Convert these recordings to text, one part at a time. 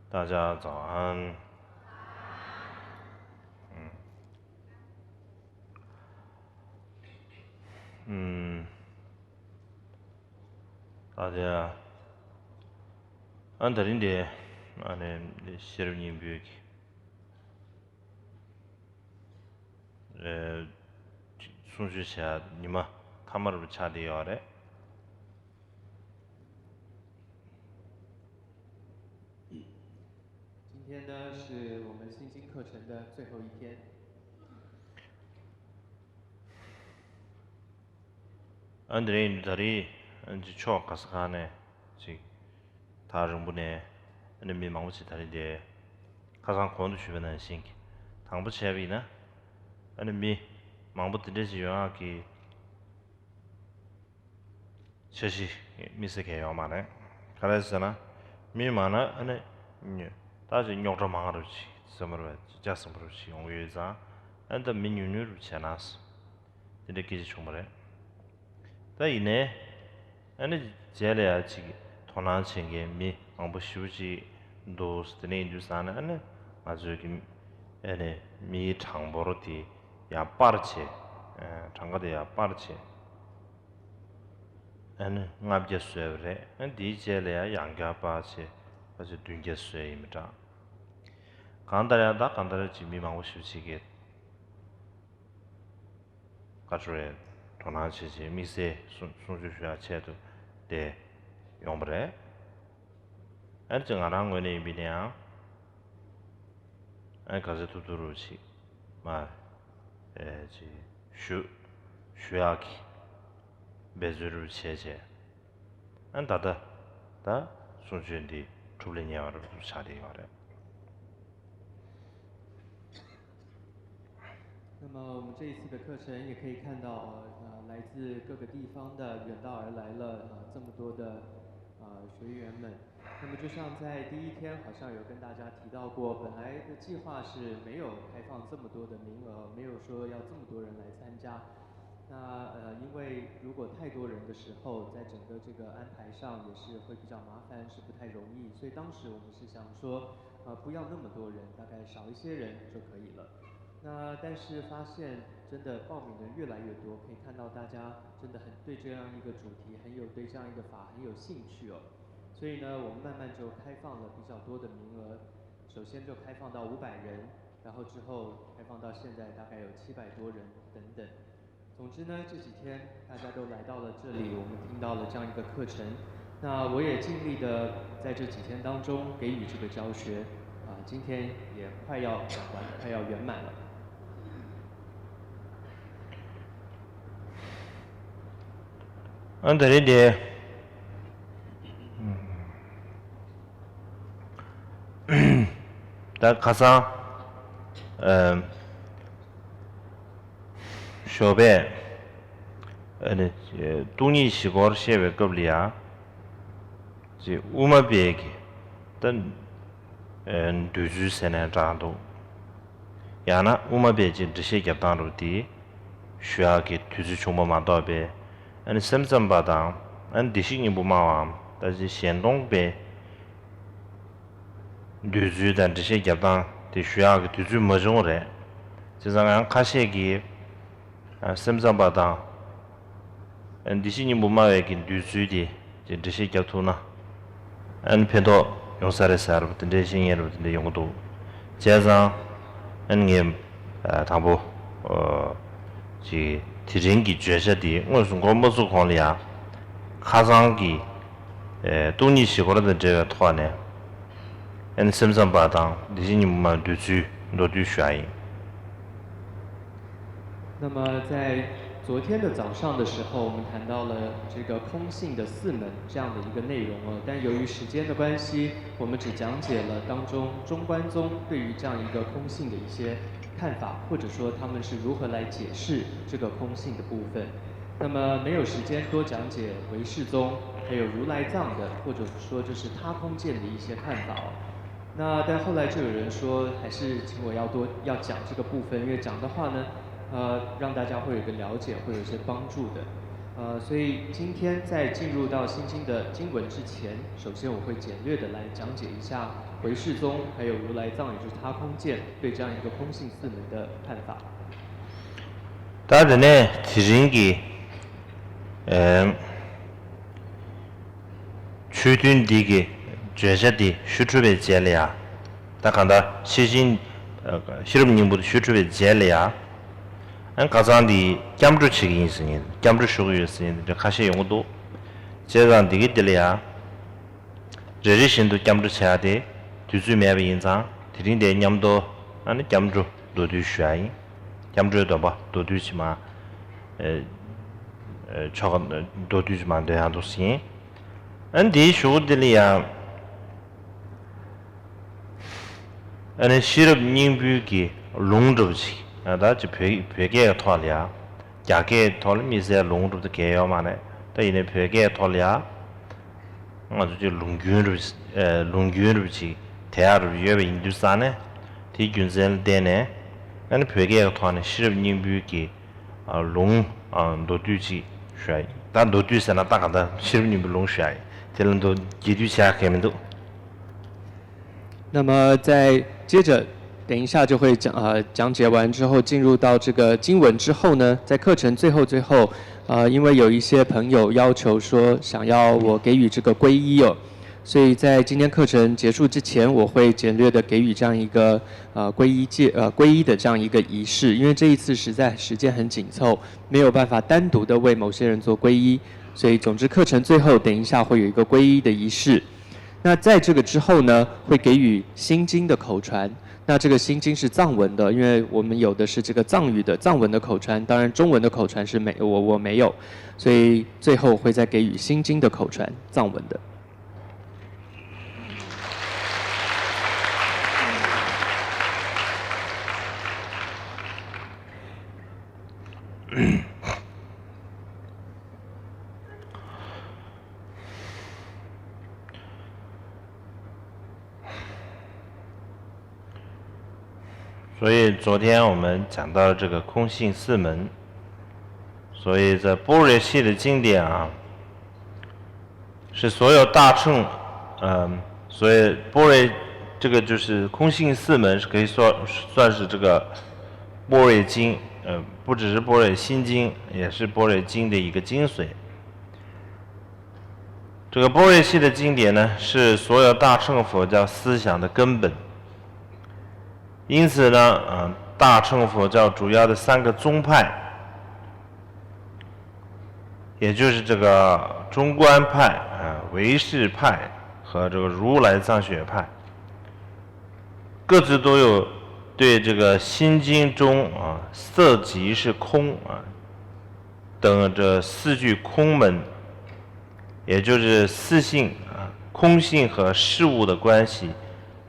大家早安。大家안달인데 안에 시르님 büyük 순수샤 니마 카마르 차디요래 今天呢是我们心经课程的最后一天。안드레인 다리 안지 초 가스가네 지 다른분의 안미 망부치 다리데 가상 권도 주변은 신기 당부체비나 안미 망부들이 요하기 셔시 미세게요 말에 그래서나 미만아 안에 다시 욕도 망하듯이 섬으로 자সম으로지 용유자 안더 민유뉴를 채나스 이렇게 정말에 다이네 아니 제래야지 토나친게 미 망부슈지 도스드네 인두사나 아니 아주기 에네 미 장보로디 야 빠르체 장가데 야 빠르체 아니 납제스웨레 디 제래야 양가 빠체 아주 둥게스웨입니다 간다야다 간다르지 미 망부슈지게 가주에 도나치지 미세 순주슈야 체도 데 용브레 안정아랑 원에 비냐 안 가서 두두루치 마 에지 슈야기 베즈르 체제 안다다 다 순주인디 주블리냐를 차리요래 那么我们这一次的课程也可以看到，来自各个地方的远道而来了这么多的学员们。那么就像在第一天好像有跟大家提到过，本来的计划是没有开放这么多的名额，没有说要这么多人来参加。那因为如果太多人的时候，在整个这个安排上也是会比较麻烦，是不太容易。所以当时我们是想说，不要那么多人，大概少一些人就可以了。那但是发现真的报名的人越来越多，可以看到大家真的很对这样一个主题对这样一个法很有兴趣哦。所以呢，我们慢慢就开放了比较多的名额，首先就开放到500人，然后之后开放到现在大概有700多人等等。总之呢，这几天大家都来到了这里，我们听到了这样一个课程。那我也尽力的在这几天当中给予这个教学，今天也快要讲完，快要圆满了。안드레디 다 가사 쇼베 아니 동이 시골 셰베 겁리야 지 우마베기 단 두주 세네 장도 야나 우마베지 드시 겹단로디 쉬하기 두주 총모마도베 아니 샘점바당 안 디싱이 부마와 다시 현동베 두주단 드시 겹단 디 쉬하기 두주 머종래 지상한 카셰기 샘점바당 안 디싱이 부마웨기 두주디 드시 겹투나 안 펜도 용사레사르 드시잉에르 용도 제상 안님 당보 지 디링기 죄셔디 무슨 공부수 권리야 가상기 돈이 시고라는 저 토네 엔 심선바당 디진님만 두주 노두 슈아이。 那么在昨天的早上的时候，我们谈到了这个空性的4门这样的一个内容哦，但由于时间的关系，我们只讲解了当中中观宗对于这样一个空性的一些看法，或者说他们是如何来解释这个空性的部分。那么没有时间多讲解唯识宗还有如来藏的，或者说就是他空见的一些看法哦。但后来就有人说，还是请我要讲这个部分，因为讲的话呢，让大家会有一个了解，会有一些帮助的。所以今天在进入到心经的经文之前，首先我会简略的来讲解一下唯识宗还有如来藏，也就是他空见对这样一个空性四门的看法。大家呢，提醒给，区段地个角色的需出来接了呀，大看到西经西路宁部的需出来接了呀。俺刚上的减住起个意思呢，减住十个意思呢，这开始用多，接上这个的了呀，日心都减住起来的，就最买不印章，提醒的伢们都，俺的减住多对选因，减住多吧，多对起码，超个多对起码对样都行，俺的学的了呀，俺的西路宁部个龙州去。다 벽에 토알이야. 야게 토르미세 롱도 게요 만에. 또 이네 벽에 토알이야. 아주 롱균르지 대하를 위에 인두산에 디균zel 되네. 아니 벽에 토하는 시럽님 뷰기 롱 노두지 쉐. 다 노두세나 다가다 시럽님 롱 쉐. 텔런도 기두샤 개면도. 那么在接着。等一下就会讲解完之后，进入到这个经文之后呢，在课程最后，因为有一些朋友要求说想要我给予这个皈依哦，所以在今天课程结束之前，我会简略的给予这样一个皈依的这样一个仪式，因为这一次实在时间很紧凑，没有办法单独的为某些人做皈依，所以总之课程最后等一下会有一个皈依的仪式。那在这个之后呢，会给予心经的口传。那这个心经是藏文的，因为我们有的是这个藏语的藏文的口传，当然中文的口传是我没有，所以最后会再给予心经的口传藏文的。所以昨天我们讲到这个空性四门，所以在般若系的经典啊，是所有大乘，所以般若这个就是空性四门是可以算是这个般若经，不只是般若心经，也是般若经的一个精髓。这个般若系的经典呢，是所有大乘佛教思想的根本。因此呢，大乘佛教主要的三个宗派，也就是这个中观派、唯识派和这个如来藏学派，各自都有对这个心经中色即是空等这四句空门，也就是四性空性和事物的关系，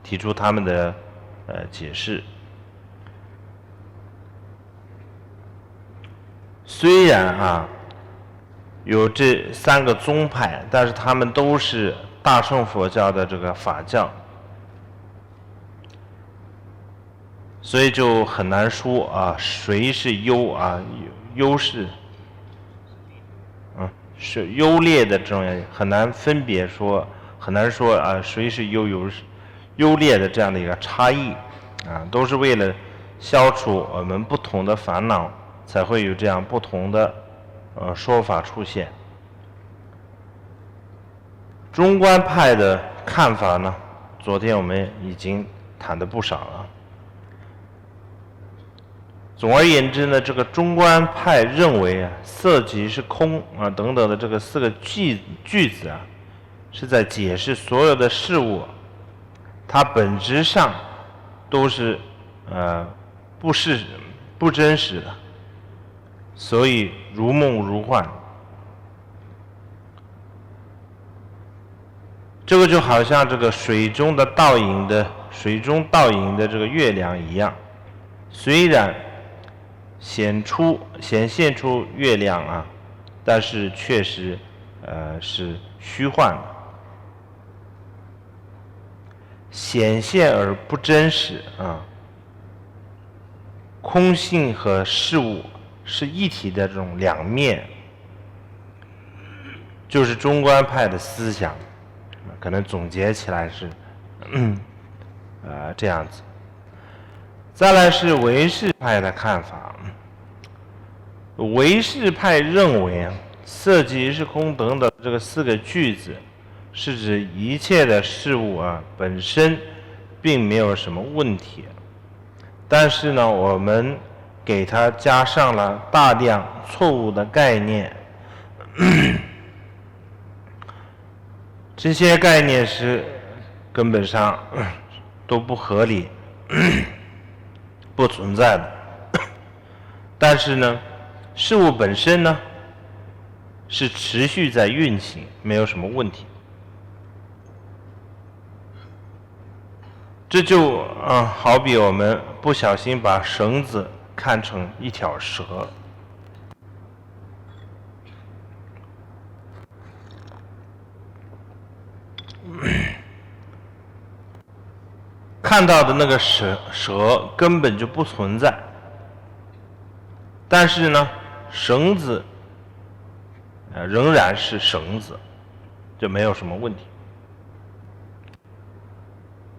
提出他们的解释。虽然有这三个宗派，但是他们都是大乘佛教的这个法教，所以就很难说谁是优势是优劣的这种，很难分别说，很难说谁是优劣的这样的一个差异都是为了消除我们不同的烦恼，才会有这样不同的说法出现。中观派的看法呢，昨天我们已经谈的不少了。总而言之呢，这个中观派认为色即是空等等的这个四个句子是在解释所有的事物，它本质上都是不真实的，所以如梦如幻。这个就好像这个水中倒影的这个月亮一样，虽然显现出月亮但是确实是虚幻的，显现而不真实空性和事物是一体的这种两面，就是中观派的思想，可能总结起来是这样子。再来是唯识派的看法。唯识派认为色即是空等等这个4个句子是指一切的事物本身并没有什么问题，但是呢我们给它加上了大量错误的概念，这些概念是根本上都不合理不存在的。但是呢事物本身呢是持续在运行，没有什么问题。这就好比我们不小心把绳子看成一条蛇，看到的那个蛇根本就不存在，但是呢绳子仍然是绳子，就没有什么问题。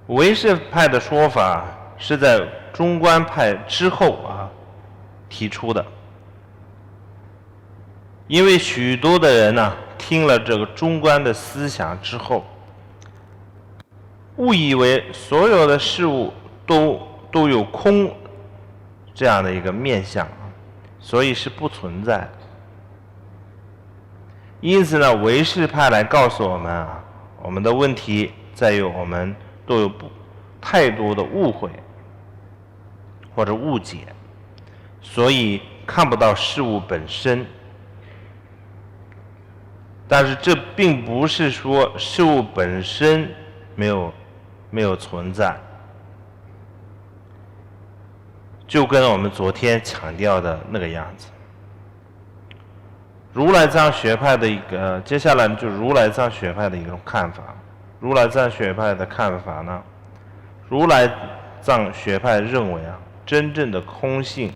唯识派的说法是在中观派之后提出的，因为许多的人呢听了这个中观的思想之后，误以为所有的事物都有空这样的一个面相，所以是不存在的。因此呢唯识派来告诉我们我们的问题在于我们都有太多的误会或者误解，所以看不到事物本身。但是这并不是说事物本身没有存在，就跟我们昨天强调的那个样子。如来藏学派的一个，接下来就是如来藏学派的一种看法。如来藏学派的看法呢，如来藏学派认为真正的空性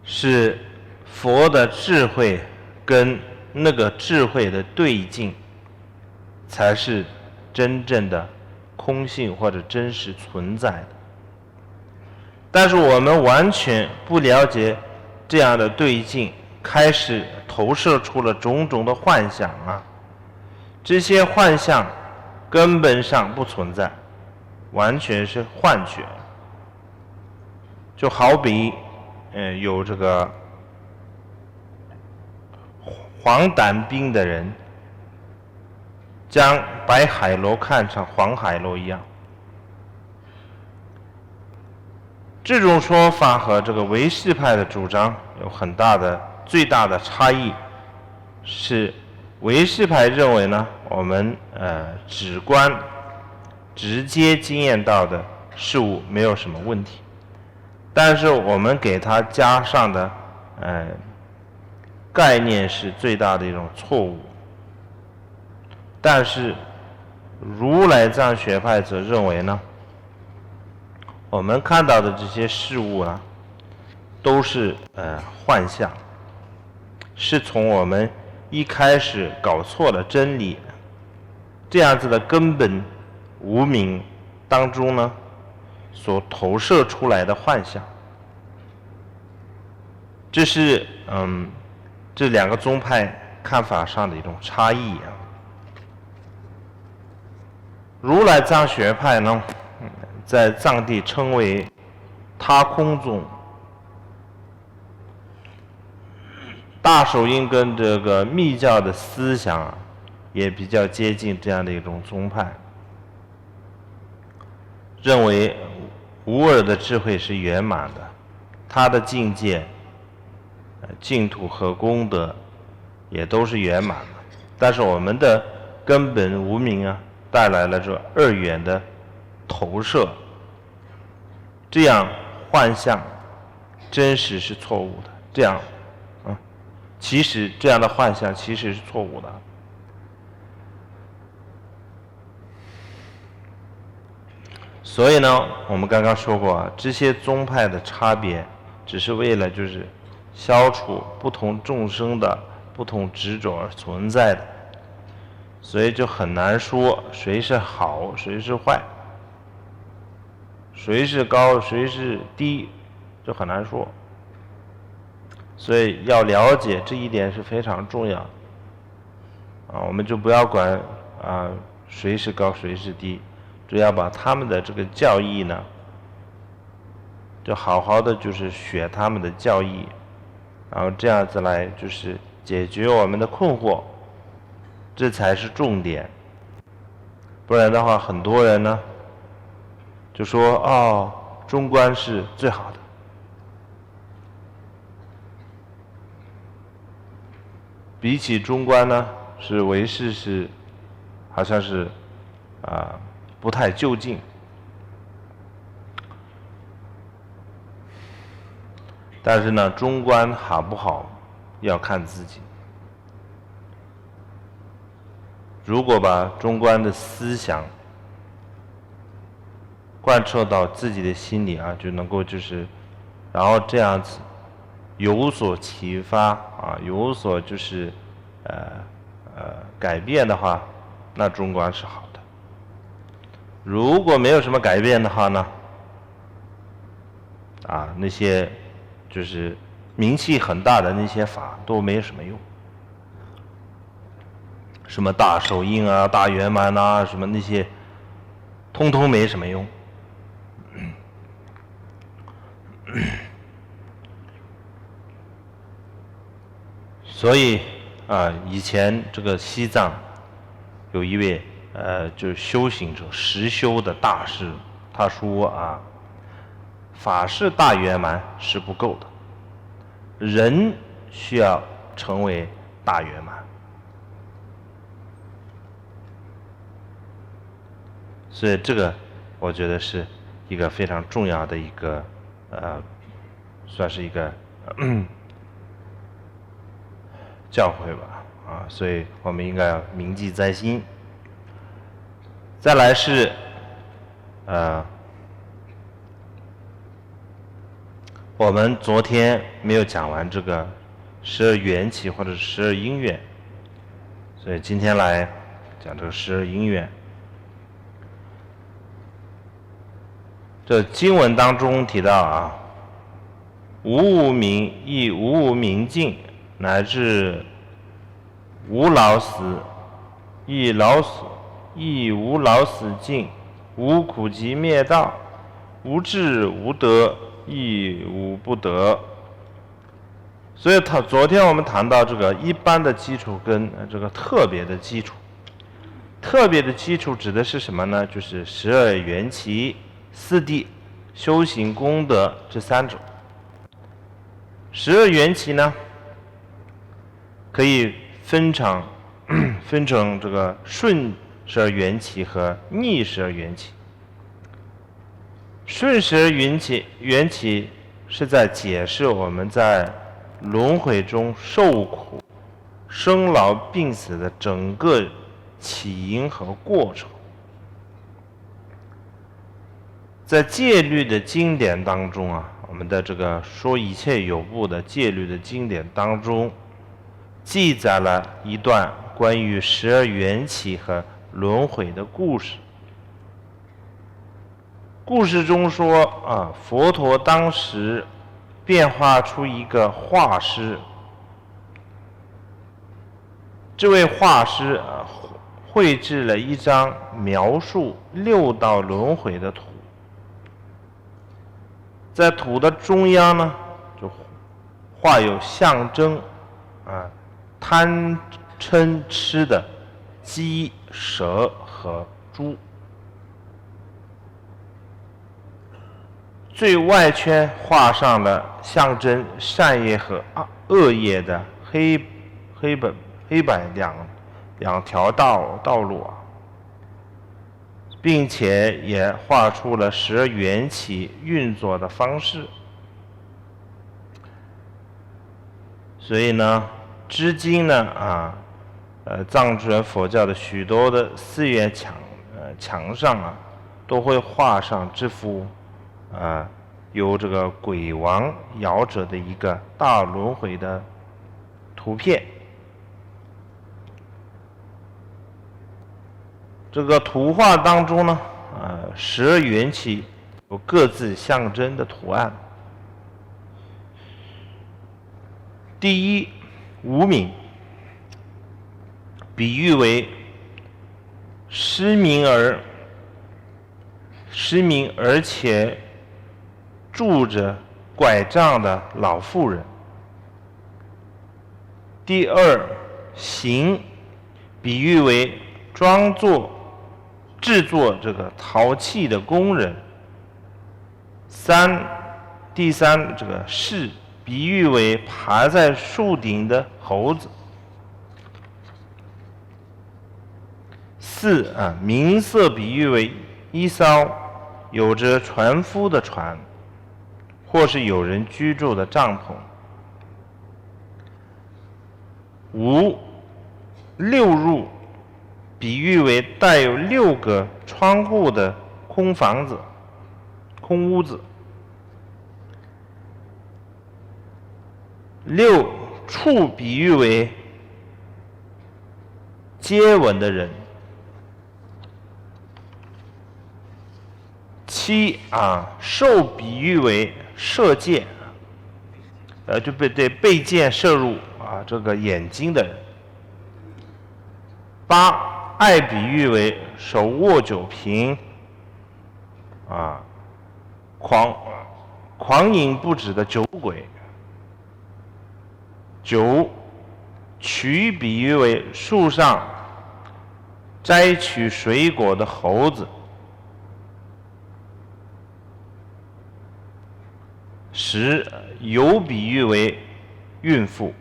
是佛的智慧跟那个智慧的对境，才是真正的空性或者真实存在的。但是我们完全不了解这样的对境，开始投射出了种种的幻想这些幻象根本上不存在，完全是幻觉。就好比有这个黄疸病的人将白海螺看成黄海螺一样。这种说法和这个唯识派的主张有最大的差异，是唯识派认为呢，我们直接经验到的事物没有什么问题，但是我们给它加上的概念是最大的一种错误。但是如来藏学派则认为呢，我们看到的这些事物都是幻象，是从我们一开始搞错了真理这样子的根本无明当中呢所投射出来的幻象。这是这两个宗派看法上的一种差异如来藏学派呢在藏地称为他空宗，大手印跟这个密教的思想也比较接近这样的一种宗派，认为无二的智慧是圆满的，他的境界净土和功德也都是圆满的，但是我们的根本无明带来了这二元的投射，这样幻象真实是错误的，这样其实这样的幻象其实是错误的。所以呢我们刚刚说过这些宗派的差别，只是为了就是消除不同众生的不同执着而存在的，所以就很难说谁是好谁是坏，谁是高谁是低，就很难说。所以要了解这一点是非常重要的我们就不要管谁是高谁是低，只要把他们的这个教义呢，就好好的就是学他们的教义，然后这样子来就是解决我们的困惑，这才是重点。不然的话，很多人呢就说中观是最好的，比起中观呢，是唯识是好像是不太就近。但是呢，中观好不好要看自己。如果把中观的思想贯彻到自己的心里就能够然后这样子有所启发有所改变的话，那中观是好的。如果没有什么改变的话呢，那些就是名气很大的那些法都没什么用，什么大手印大圆满什么那些通通没什么用。所以以前这个西藏有一位就是修行者实修的大师，他说法事大圆满是不够的，人需要成为大圆满。所以这个我觉得是一个非常重要的一个算是一个教诲吧所以我们应该要铭记在心。再来是我们昨天没有讲完这个12缘起或者12因缘，所以今天来讲这个12因缘。这经文当中提到无无明亦无无明尽，乃至无老死亦无老死尽，无苦集灭道，无智无得亦无不得。所以昨天我们谈到这个一般的基础跟这个特别的基础。特别的基础指的是什么呢？就是12缘起、四谛、修行功德这3种。12缘起呢，可以分成这个顺12缘起和逆12缘起。顺12缘起是在解释我们在轮回中受苦、生老病死的整个起因和过程。在戒律的经典当中我们的这个说一切有部的戒律的经典当中，记载了一段关于12缘起和轮回的故事。故事中说佛陀当时变化出一个画师，这位画师绘制了一张描述6道轮回的图，在图的中央呢，就画有象征贪嗔痴的鸡、蛇和猪。最外圈画上了象征善业和恶业的黑白两条道路并且也画出了12缘起运作的方式。所以呢，至今呢藏传佛教的许多的寺院墙上都会画上这幅有这个鬼王摇着的一个大轮回的图片。这个图画当中呢，12缘起有各自象征的图案。第一，无明，比喻为失明而且拄着拐杖的老妇人。第二，行，比喻为制作这个陶器的工人。第三，这个士，比喻为爬在树顶的猴子。四，明色，比喻为一艘有着船夫的船，或是有人居住的帐篷。五，六入，比喻为带有6个窗户的空屋子。六处，比喻为接吻的人。七，受，比喻为射箭，就被箭射入这个眼睛的人。八，爱，比喻为手握酒瓶，狂饮不止的酒鬼。九，取，比喻为树上摘取水果的猴子。十，有，比喻为孕妇。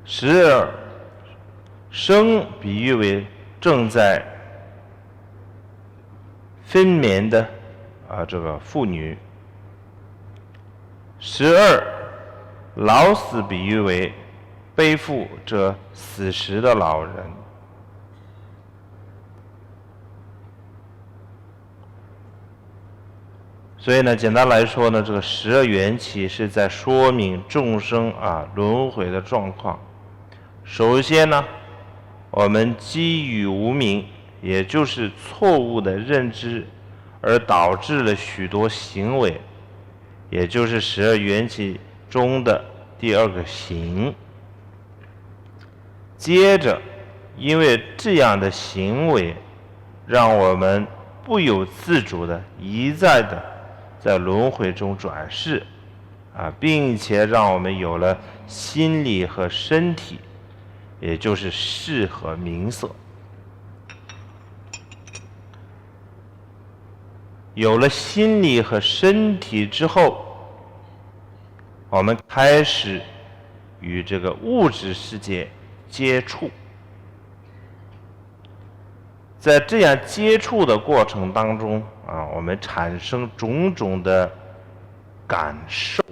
12，生，比喻为正在分娩的这个妇女。12，老死，比喻为背负着死时的老人。所以呢，简单来说呢，这个12缘起是在说明众生轮回的状况。首先呢，我们基于无明，也就是错误的认知，而导致了许多行为，也就是12缘起中的第2个行。接着，因为这样的行为，让我们不由自主的一再的在轮回中转世，并且让我们有了心理和身体，也就是识和名色。有了心理和身体之后，我们开始与这个物质世界接触。在这样接触的过程当中我们产生种种的感受，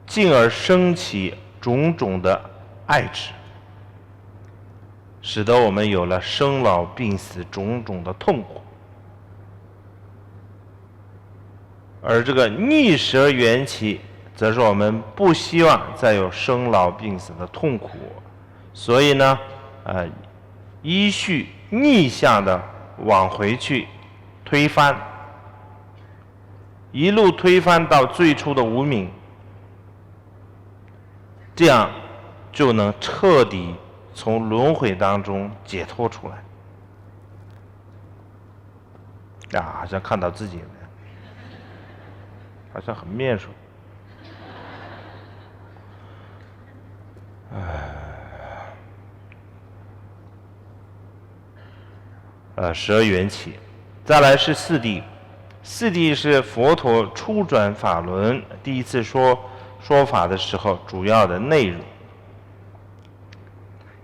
进而升起种种的爱执，使得我们有了生老病死种种的痛苦。而这个逆12缘起，则是我们不希望再有生老病死的痛苦，所以呢，依序逆向的往回去推翻，一路推翻到最初的无明，这样就能彻底从轮回当中解脱出来。好像看到自己好像很面熟。12缘起。再来是四谛。四谛是佛陀初转法轮第一次说法的时候主要的内容，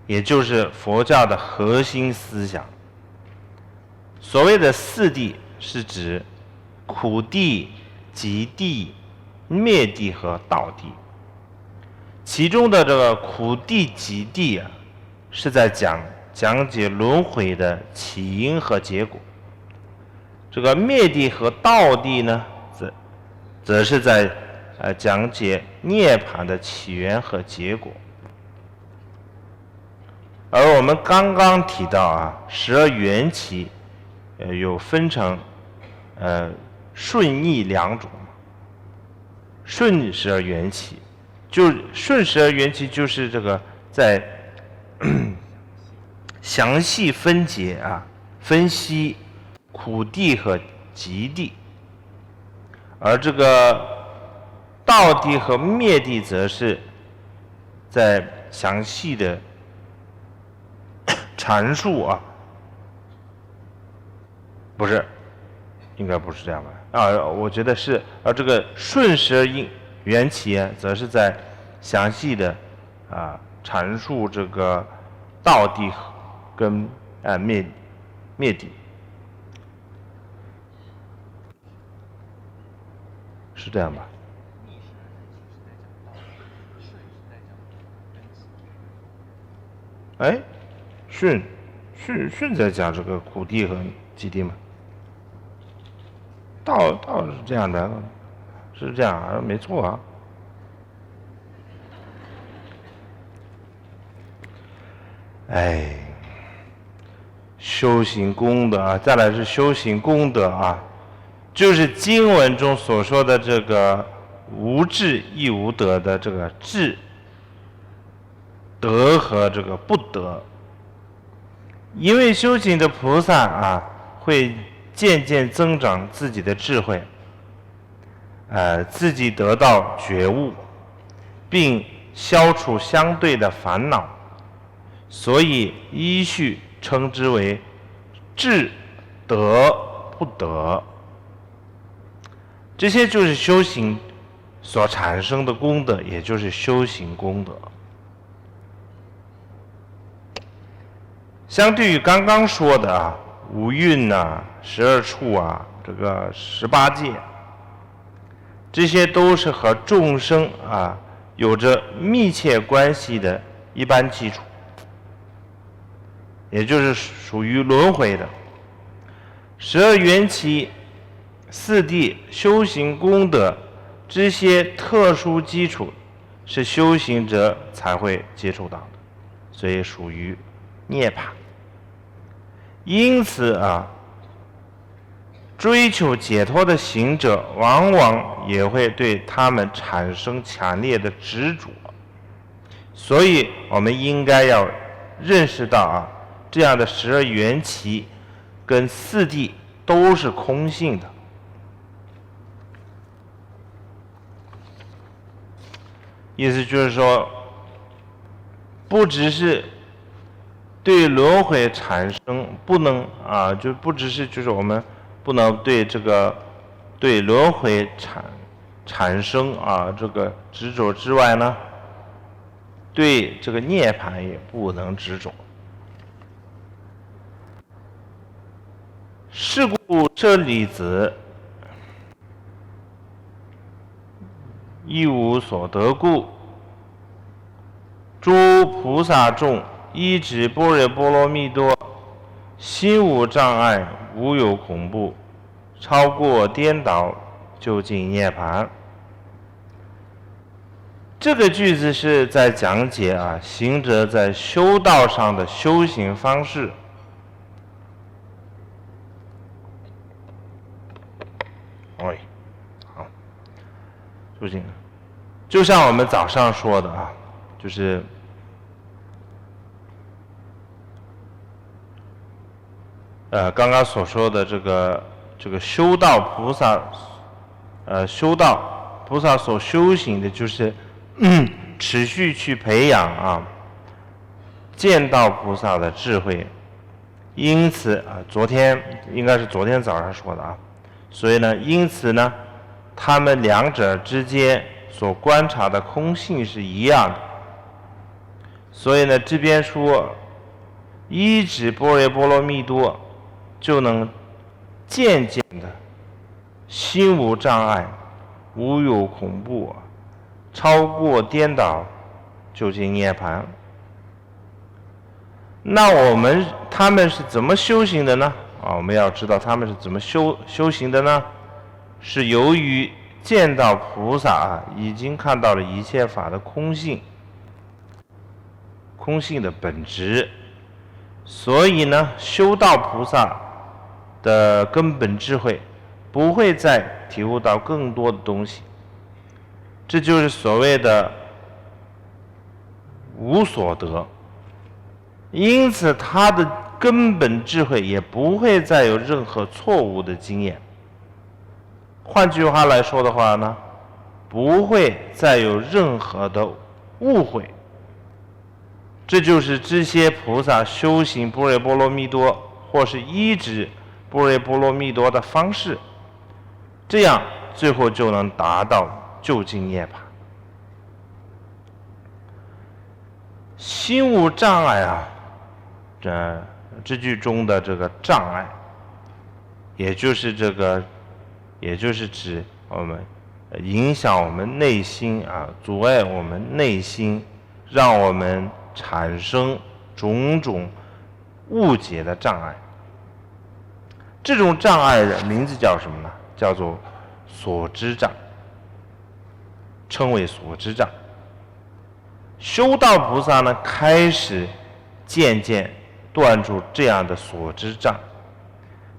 也就是佛教的核心思想。所谓的四谛是指苦谛、集谛、灭谛和道谛。其中的这个苦谛、集谛是在讲讲解轮回的起因和结果。这个灭地和道地呢，则是在讲解涅槃的起源和结果。而我们刚刚提到啊，12缘起，有分成顺逆两种。顺12缘起，顺12缘起就是这个在详细分解啊，分析苦地和极地，而这个道地和灭地则是在详细的阐述啊，不是，应该不是这样吧？我觉得是，而这个顺12缘起则是在详细的阐述这个道地跟灭地，是这样吧？哎，顺在讲这个苦地和极地吗？道是这样的，是这样啊，没错啊。哎，修行功德啊，再来是修行功德啊，就是经文中所说的这个无智亦无得的这个智、德和这个不得。因为修行的菩萨啊，会渐渐增长自己的智慧，自己得到觉悟，并消除相对的烦恼，所以依序称之为智、德、不得。这些就是修行所产生的功德，也就是修行功德。相对于刚刚说的啊，五蕴啊、12处啊、这个18界，这些都是和众生啊有着密切关系的一般基础，也就是属于轮回的。12缘起、4谛、修行功德这些特殊基础，是修行者才会接触到的，所以属于涅槃。因此啊，追求解脱的行者往往也会对他们产生强烈的执着，所以我们应该要认识到啊，这样的12缘起跟4谛都是空性的。意思就是说，不只是对轮回产生不能就不只是就是我们不能对这个对轮回产生这个执着之外呢，对这个涅槃也不能执着。是故舍利子，亦无所得故，诸菩萨众依止般若波罗蜜多，心无障碍，无有恐怖，超过颠倒，究竟涅槃。这个句子是在讲解行者在修道上的修行方式。好，修行，就像我们早上说的就是刚刚所说的这个修道菩萨，修道菩萨所修行的就是持续去培养见到菩萨的智慧。因此应该是昨天早上说的所以呢，因此呢，他们两者之间所观察的空性是一样的。所以呢，这边说依止般若波罗蜜多，就能渐渐的心无障碍，无有恐怖，超过颠倒，究竟涅槃。那他们是怎么修行的呢？我们要知道他们是怎么修行的呢？是由于见到菩萨已经看到了一切法的空性的本质，所以呢，修道菩萨的根本智慧不会再体悟到更多的东西，这就是所谓的无所得。因此他的根本智慧也不会再有任何错误的经验。换句话来说的话呢，不会再有任何的误会。这就是这些菩萨修行般若波罗蜜多或是依止般若波罗蜜多的方式，这样最后就能达到究竟涅槃。心无障碍这句中的这个障碍，也就是指我们影响我们内心阻碍我们内心，让我们产生种种误解的障碍。这种障碍的名字叫什么呢？叫做所知障，称为所知障。修道菩萨呢，开始渐渐断除这样的所知障，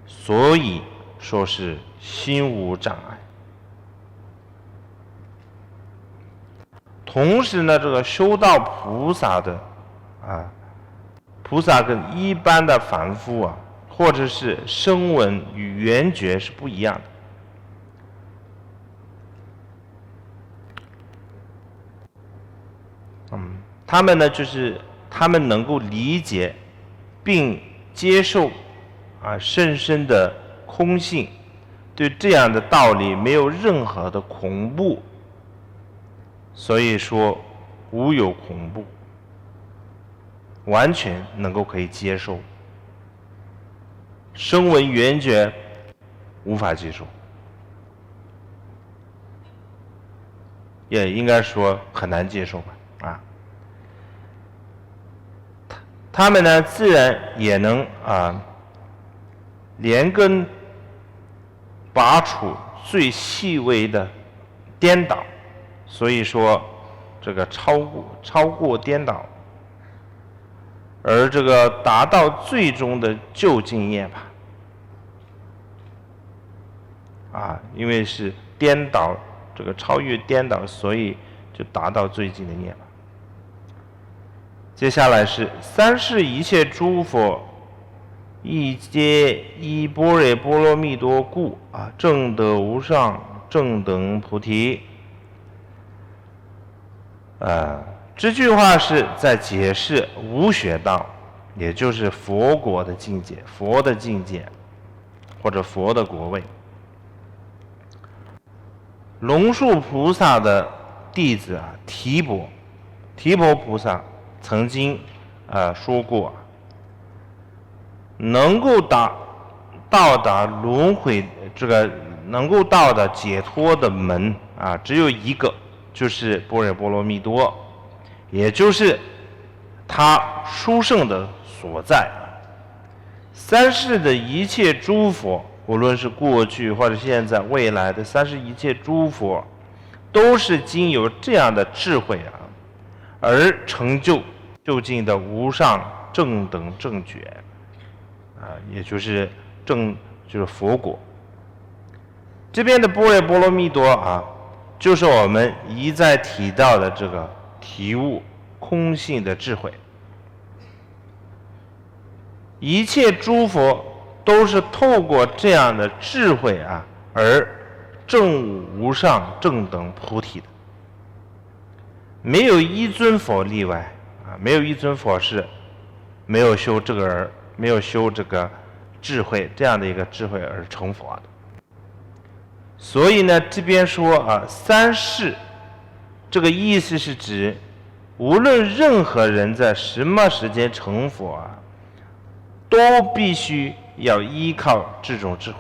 所以说是心无障碍。同时呢，这个修道菩萨的菩萨跟一般的凡夫或者是声闻与缘觉是不一样的。他们呢，就是他们能够理解并接受深深的空性，对这样的道理没有任何的恐怖，所以说无有恐怖，完全能够可以接受。声闻缘觉无法接受，也应该说很难接受吧。他们呢，自然也能连根拔除最细微的颠倒，所以说这个超过颠倒，而这个达到最终的究竟涅槃因为是颠倒，这个超越颠倒，所以就达到最近的涅槃。接下来是三世一切诸佛亦皆依般若波罗蜜多故证得无上正等菩提。这句话是在解释无学道，也就是佛国的境界，佛的境界或者佛的国位。龙树菩萨的弟子提婆菩萨曾经说过，能够到达轮回能够到达解脱的门只有一个，就是般若波罗蜜多，也就是他殊胜的所在。三世的一切诸佛，无论是过去或者现在未来的三世一切诸佛，都是经由这样的智慧而成就究竟的无上正等正觉也就是佛果。这边的般若波罗蜜多就是我们一再提到的这个体悟空性的智慧。一切诸佛都是透过这样的智慧而证悟无上正等菩提的，没有一尊佛例外没有一尊佛是没有修这个智慧这样的一个智慧而成佛的。所以呢，这边说三世，这个意思是指无论任何人在什么时间成佛都必须要依靠这种智慧。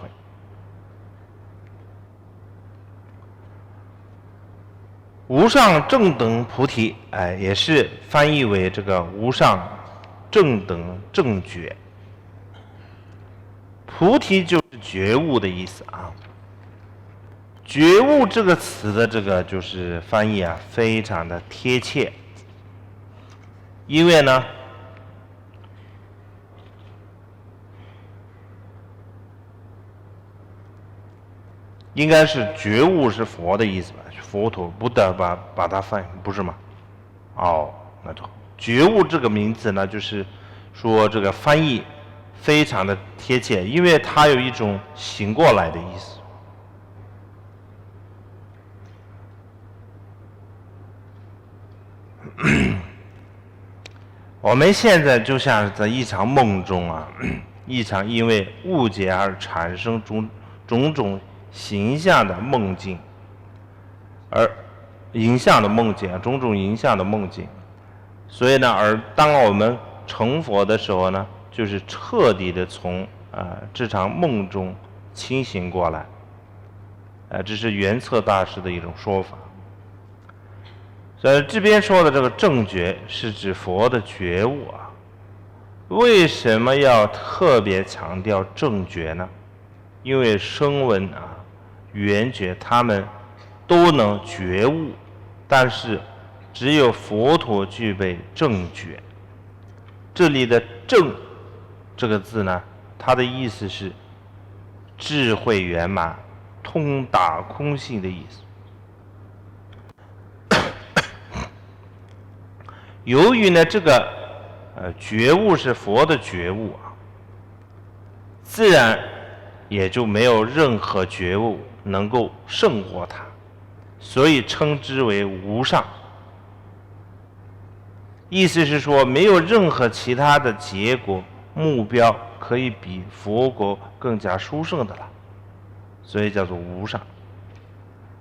无上正等菩提也是翻译为这个无上正等正觉。菩提就是觉悟的意思啊。觉悟这个词的这个就是翻译啊，非常的贴切。因为呢，应该是觉悟是佛的意思吧？佛陀不得把它翻译，不是吗？哦，那就好。觉悟这个名字呢，就是说这个翻译非常的贴切，因为它有一种醒过来的意思。我们现在就像是在一场梦中啊，一场因为误解而产生种种形象的梦境，而影像的梦境啊，种种影像的梦境。所以呢，而当我们成佛的时候呢，就是彻底的从这场梦中清醒过来。这是圆策大师的一种说法。所以这边说的这个正觉是指佛的觉悟啊。为什么要特别强调正觉呢？因为声闻啊、缘觉他们都能觉悟，但是只有佛陀具备正觉。这里的正这个字呢，它的意思是智慧圆满、通达空性的意思。由于呢这个觉悟是佛的觉悟啊，自然也就没有任何觉悟能够胜过它，所以称之为无上。意思是说，没有任何其他的结果目标可以比佛国更加殊胜的了，所以叫做无上。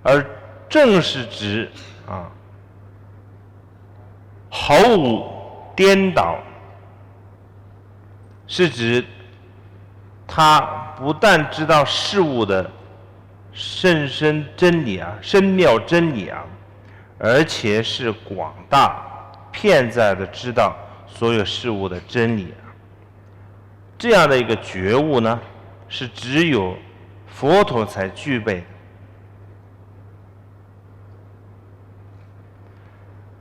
而正是指毫无颠倒，是指他不但知道事物的深真理啊、深妙真理啊，而且是广大遍在的知道所有事物的真理啊。这样的一个觉悟呢，是只有佛陀才具备的。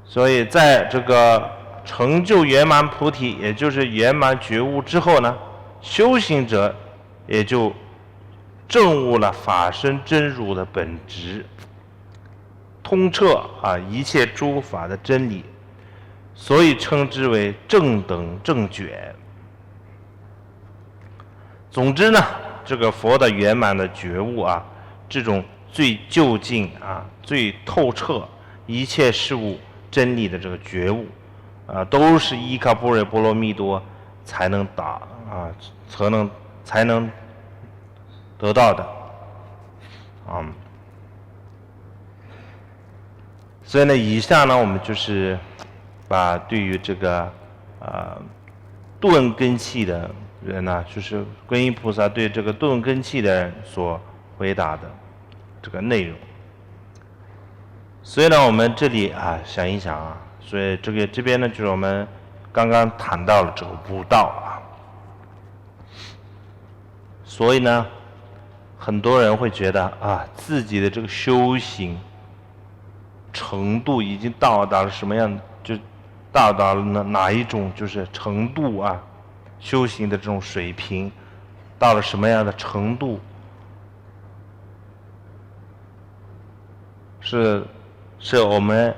所以在这个成就圆满菩提，也就是圆满觉悟之后呢，修行者也就证悟了法身真如的本质，通彻一切诸法的真理，所以称之为正等正觉。总之呢，这个佛的圆满的觉悟啊，这种最究竟最透彻一切事物真理的这个觉悟都是依靠般若波罗蜜多才能才能得到的所以呢，以下呢我们就是把对于这个顿根器的人呢，就是观音菩萨对这个顿根器的人所回答的这个内容。所以呢，我们这里想一想所以这边呢，就是我们刚刚谈到了这个悟道所以呢，很多人会觉得自己的这个修行程度已经到达了什么样，就到达了哪一种就是程度修行的这种水平到了什么样的程度，是我们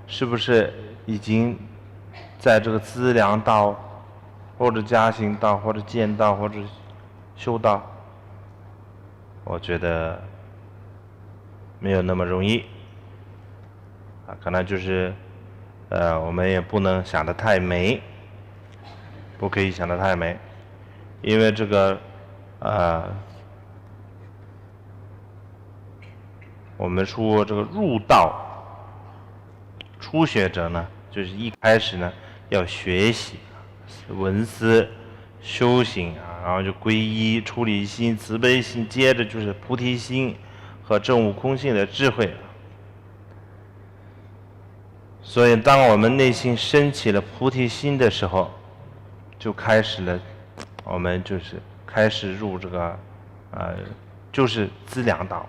是不是已经在这个资粮道或者加行道或者见道或者修道？我觉得没有那么容易可能就是我们也不能想得太美，不可以想得太美，因为这个我们说这个入道初学者呢，就是一开始呢要学习闻思修行然后就皈依出离心慈悲心，接着就是菩提心和证悟空性的智慧所以当我们内心升起了菩提心的时候，就开始了，我们就是开始入这个就是资粮道。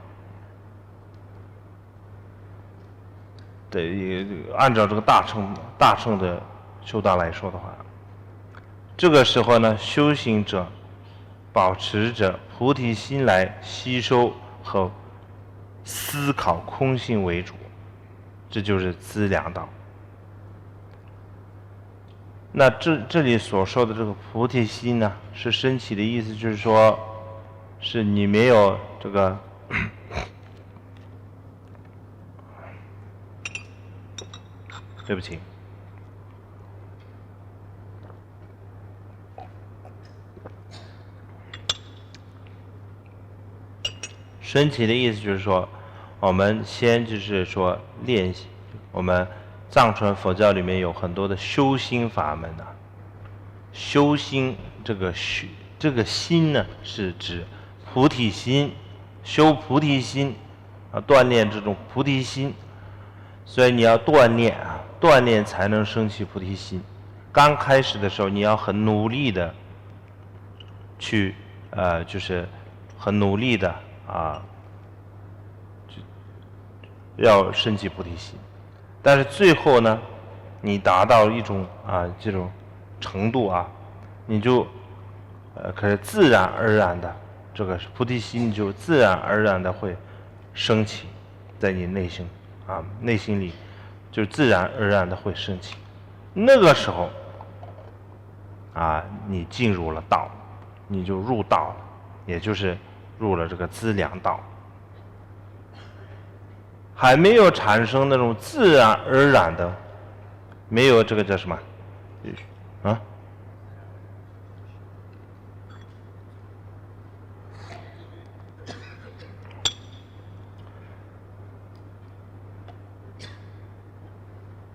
对，按照这个大乘的修道来说的话，这个时候呢，修行者保持着菩提心来吸收和思考空性为主，这就是资粮道。那这里所说的这个菩提心呢，是升起的意思，就是说，是你没有这个对不起，升起的意思就是说，我们先就是说练习，我们藏传佛教里面有很多的修心法门啊。修心这个心呢，是指菩提心，修菩提心啊，锻炼这种菩提心。所以你要锻炼啊，锻炼才能升起菩提心。刚开始的时候，你要很努力的去就是很努力的啊，要升起菩提心。但是最后呢，你达到一种这种程度啊，你就可是自然而然的这个菩提心就自然而然的会升起在你内心内心里，就自然而然的会升起。那个时候你进入了道，你就入道了，也就是入了这个资粮道。还没有产生那种自然而然的，没有这个叫什么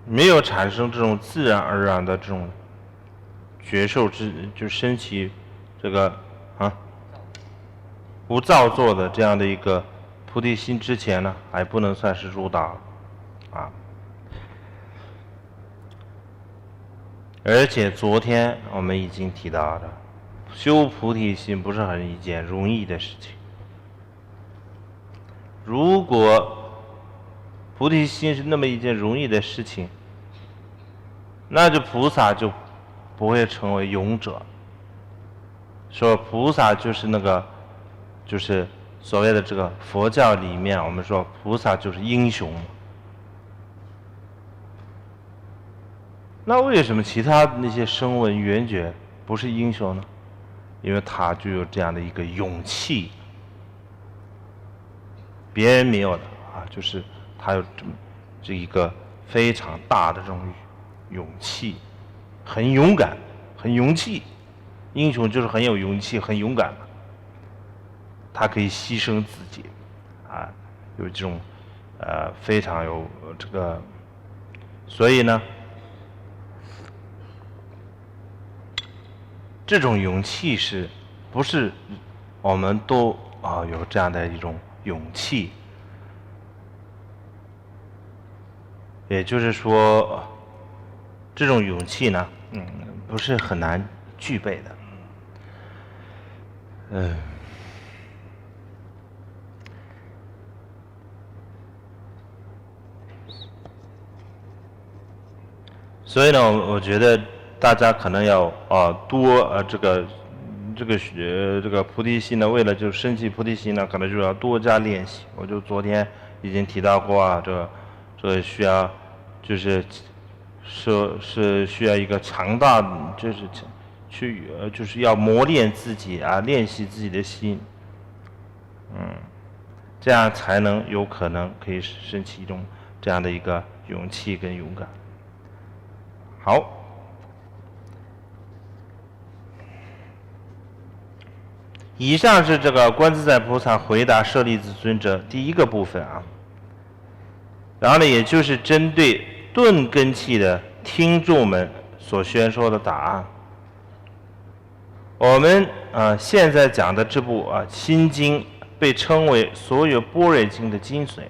没有产生这种自然而然的这种觉受就升起这个无造作的这样的一个菩提心之前呢，还不能算是入道而且昨天我们已经提到的，修菩提心不是一件容易的事情。如果菩提心是那么一件容易的事情，那就菩萨就不会成为勇者。说菩萨就是那个，就是所谓的这个佛教里面，我们说菩萨就是英雄。那为什么其他那些声闻缘觉不是英雄呢？因为他就有这样的一个勇气，别人没有的就是他有这一个非常大的这种勇气，很勇敢，很勇气。英雄就是很有勇气，很勇敢的，他可以牺牲自己有这种非常有这个，所以呢，这种勇气是不是我们都有这样的一种勇气？也就是说，这种勇气呢，不是很难具备的。所以呢，我觉得大家可能要多这个菩提心呢，为了就升起菩提心呢，可能就要多加练习。我就昨天已经提到过这个需要就是是需要一个强大，就是就是要磨练自己练习自己的心，这样才能有可能可以升起一种这样的一个勇气跟勇敢。好，以上是这个观自在菩萨回答舍利子尊者第一个部分然后呢，也就是针对钝根器的听众们所宣说的答案。我们现在讲的这部心经被称为所有般若经的精髓，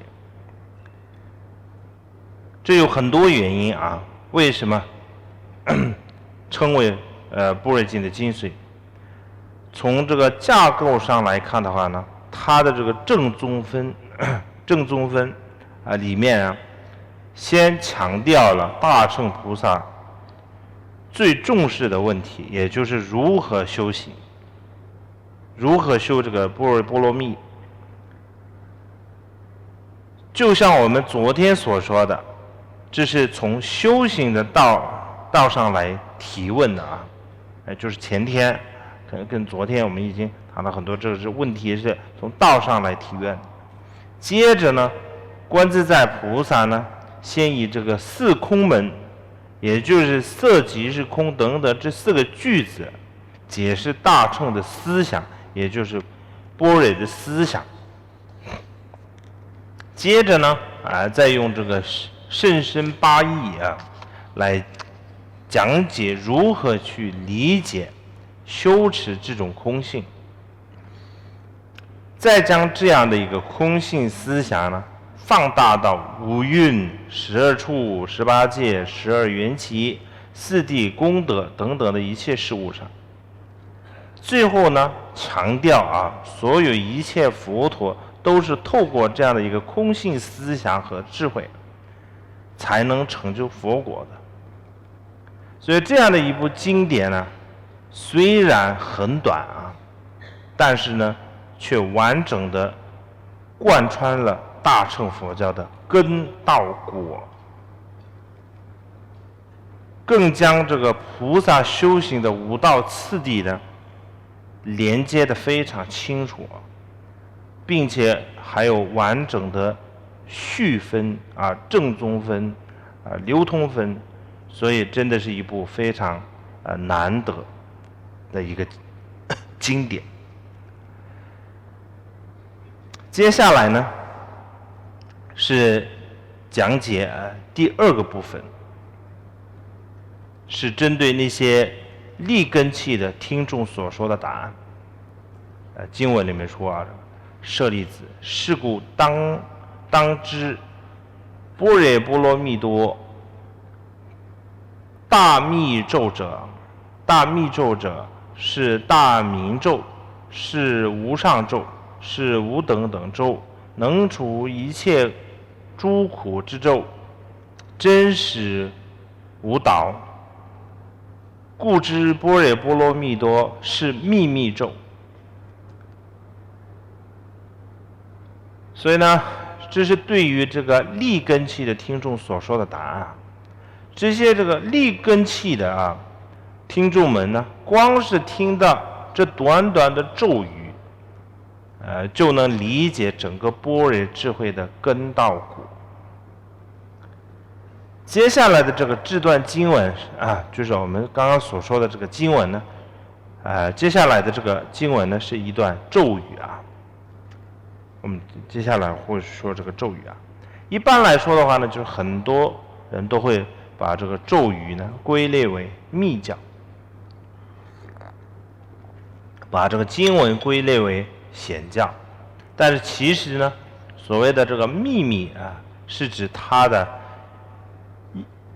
这有很多原因为什么称为般若经的精髓。从这个架构上来看的话呢，它的这个正宗分里面啊，先强调了大乘菩萨最重视的问题，也就是如何修行，如何修这个般若波罗蜜。就像我们昨天所说的，这是从修行的道上来提问的啊，就是前天跟昨天我们已经谈了很多，这个问题是从道上来提问。接着呢，观自在菩萨呢，先以这个四空门，也就是色即是空等等这4个句子，解释大乘的思想，也就是般若的思想。接着呢，再用这个甚深八义啊，来讲解如何去理解、修持这种空性，再将这样的一个空性思想呢，放大到五蕴、12处、18界、12缘起、4谛功德等等的一切事物上。最后呢，强调啊，所有一切佛陀都是透过这样的一个空性思想和智慧，才能成就佛国的。所以这样的一部经典呢，虽然很短啊，但是呢，却完整的贯穿了大乘佛教的根道果，更将这个菩萨修行的5道次第呢，连接的非常清楚，并且还有完整的序分啊、正宗分啊、流通分，所以真的是一部非常难得的一个经典。接下来呢，是讲解第2个部分，是针对那些立根器的听众所说的答案。经文里面说啊，舍利子，是故当知，般若波罗蜜多大密咒者，大密咒者是大明咒，是无上咒，是无等等咒，能除一切诸苦之咒，真实无倒，故知般若波罗蜜多是秘密咒。所以呢，这是对于这个立根器的听众所说的答案。这些这个立根器的听众们呢，光是听到这短短的咒语，就能理解整个般若智慧的根道果。接下来的这段经文就是我们刚刚所说的这个经文呢，接下来的这个经文呢是一段咒语啊。我们接下来会说这个咒语啊。一般来说的话呢，就是很多人都会把这个咒语呢归类为密教，把这个经文归类为显教。但是其实呢，所谓的这个秘密是指它的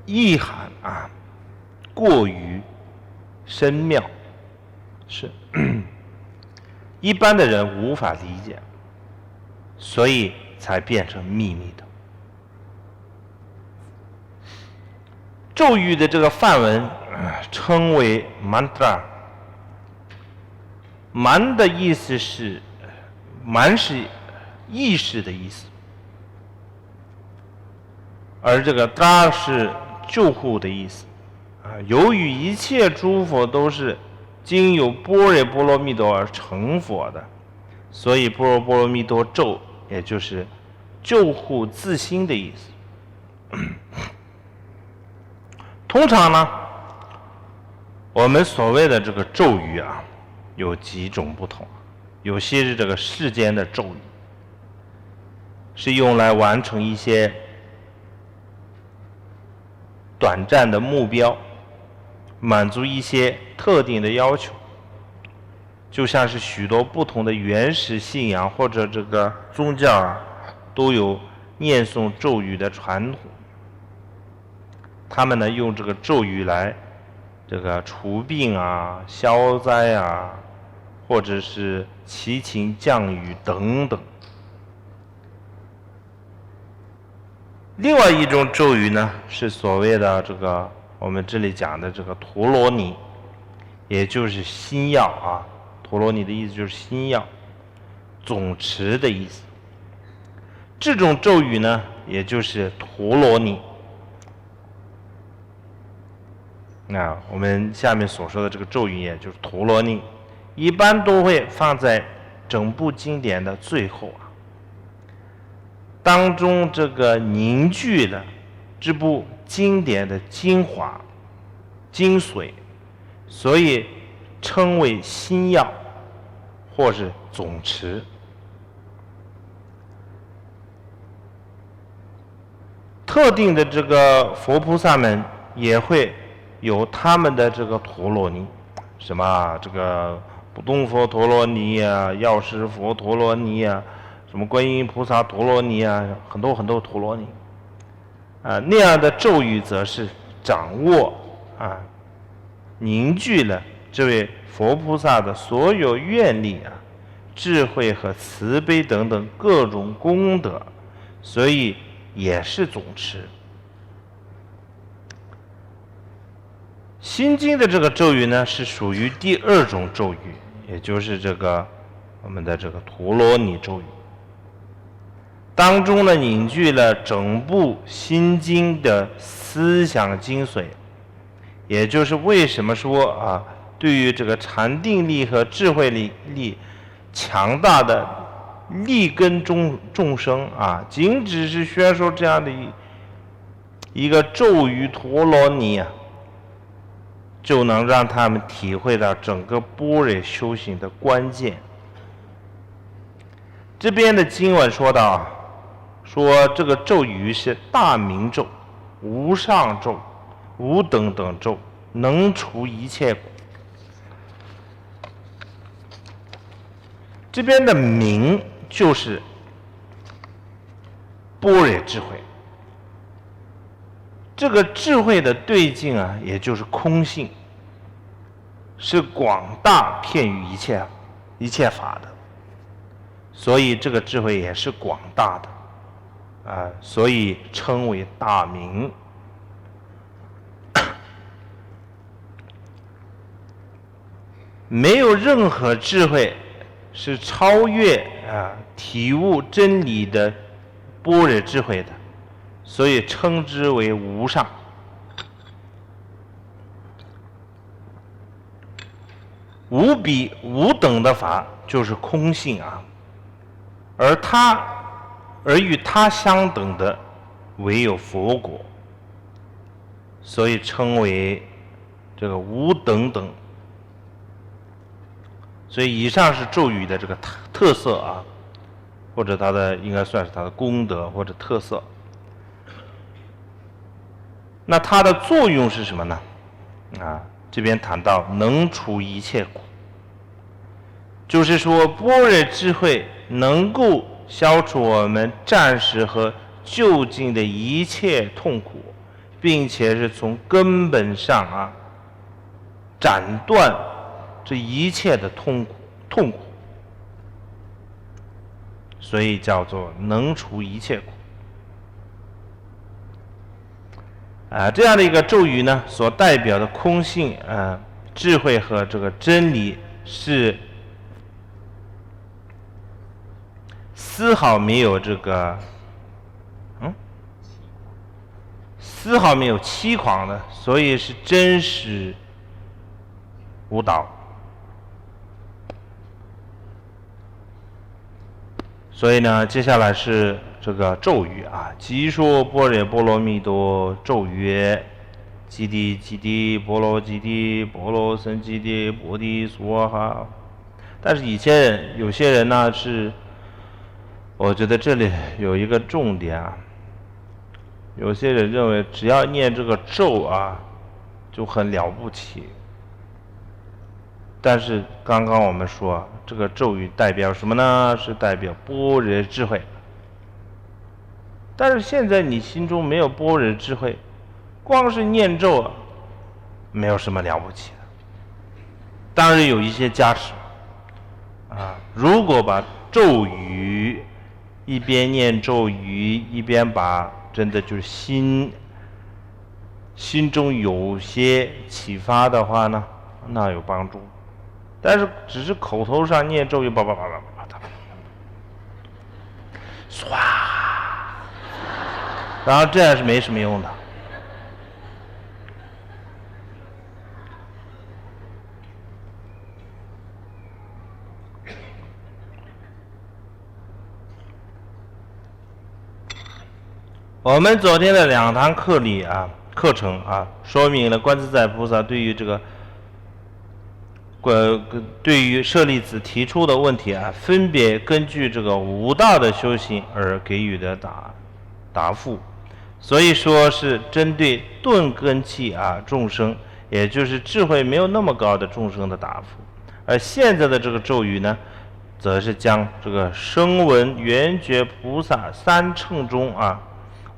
意涵过于深妙，是一般的人无法理解，所以才变成秘密的。咒语的这个梵文称为 mantra， man 的意思是man是意识的意思，而这个 da 是救护的意思由于一切诸佛都是经由般若波罗蜜多而成佛的，所以般若波罗蜜多咒也就是救护自心的意思。通常呢，我们所谓的这个咒语有几种不同，有些是这个世间的咒语，是用来完成一些短暂的目标，满足一些特定的要求，就像是许多不同的原始信仰或者这个宗教都有念诵咒语的传统。他们呢用这个咒语来这个除病啊、消灾啊，或者是祈晴降雨等等。另外一种咒语呢，是所谓的这个我们这里讲的这个陀罗尼，也就是心药啊。陀罗尼的意思就是心药，总持的意思。这种咒语呢，也就是陀罗尼。那我们下面所说的这个咒语，也就是陀罗尼，一般都会放在整部经典的最后啊，当中这个凝聚了这部经典的精华、精髓，所以称为心要或是总持。特定的这个佛菩萨们也会有他们的这个陀罗尼，什么这个不动佛陀罗尼啊，药师佛陀罗尼啊，什么观音菩萨陀罗尼啊，很多很多陀罗尼啊，那样的咒语则是掌握啊，凝聚了这位佛菩萨的所有愿力啊、智慧和慈悲等等各种功德，所以也是总持。心经的这个咒语呢，是属于第二种咒语，也就是这个我们的这个陀罗尼咒语。当中呢，凝聚了整部心经的思想精髓，也就是为什么说啊，对于这个禅定力和智慧力强大的利根众生啊，仅只是宣说这样的一个咒语陀罗尼啊，就能让他们体会到整个般若修行的关键。这边的经文说到啊，说这个咒语是大明咒、无上咒、无等等咒，能除一切苦。这边的明就是般若智慧，这个智慧的对境啊，也就是空性，是广大遍于一切法的，所以这个智慧也是广大的啊，所以称为大明。没有任何智慧是超越啊体悟真理的般若智慧的，所以称之为无上。无比无等的法就是空性啊，而与它相等的唯有佛果，所以称为这个无等等。所以以上是咒语的这个特色啊，或者它的应该算是它的功德或者特色。那它的作用是什么呢？啊，这边谈到能除一切苦，就是说般若智慧能够消除我们暂时和就近的一切痛苦，并且是从根本上啊斩断这一切的痛苦，所以叫做能除一切苦。这样的一个咒语呢，所代表的空性智慧和这个真理是丝毫没有这个丝毫没有欺狂的，所以是真实无倒。所以呢，接下来是这个咒语啊，即说般若波罗蜜多咒曰：吉地吉地波罗吉地波罗僧吉地波地娑哈。但是有些人呢是，我觉得这里有一个重点啊，有些人认为只要念这个咒啊就很了不起。但是刚刚我们说这个咒语代表什么呢？是代表般若智慧。但是现在你心中没有般若智慧，光是念咒没有什么了不起的。当然有一些加持啊，如果把咒语一边念咒语一边把真的就是心中有些启发的话呢，那有帮助。但是只是口头上念咒语，唰，然后这样是没什么用的。我们昨天的2堂课程啊，说明了观自在菩萨对于这个对于舍利子提出的问题啊，分别根据这个5道的修行而给予的答复，所以说是针对钝根器众生，也就是智慧没有那么高的众生的答复。而现在的这个咒语呢，则是将这个声闻缘觉菩萨3乘中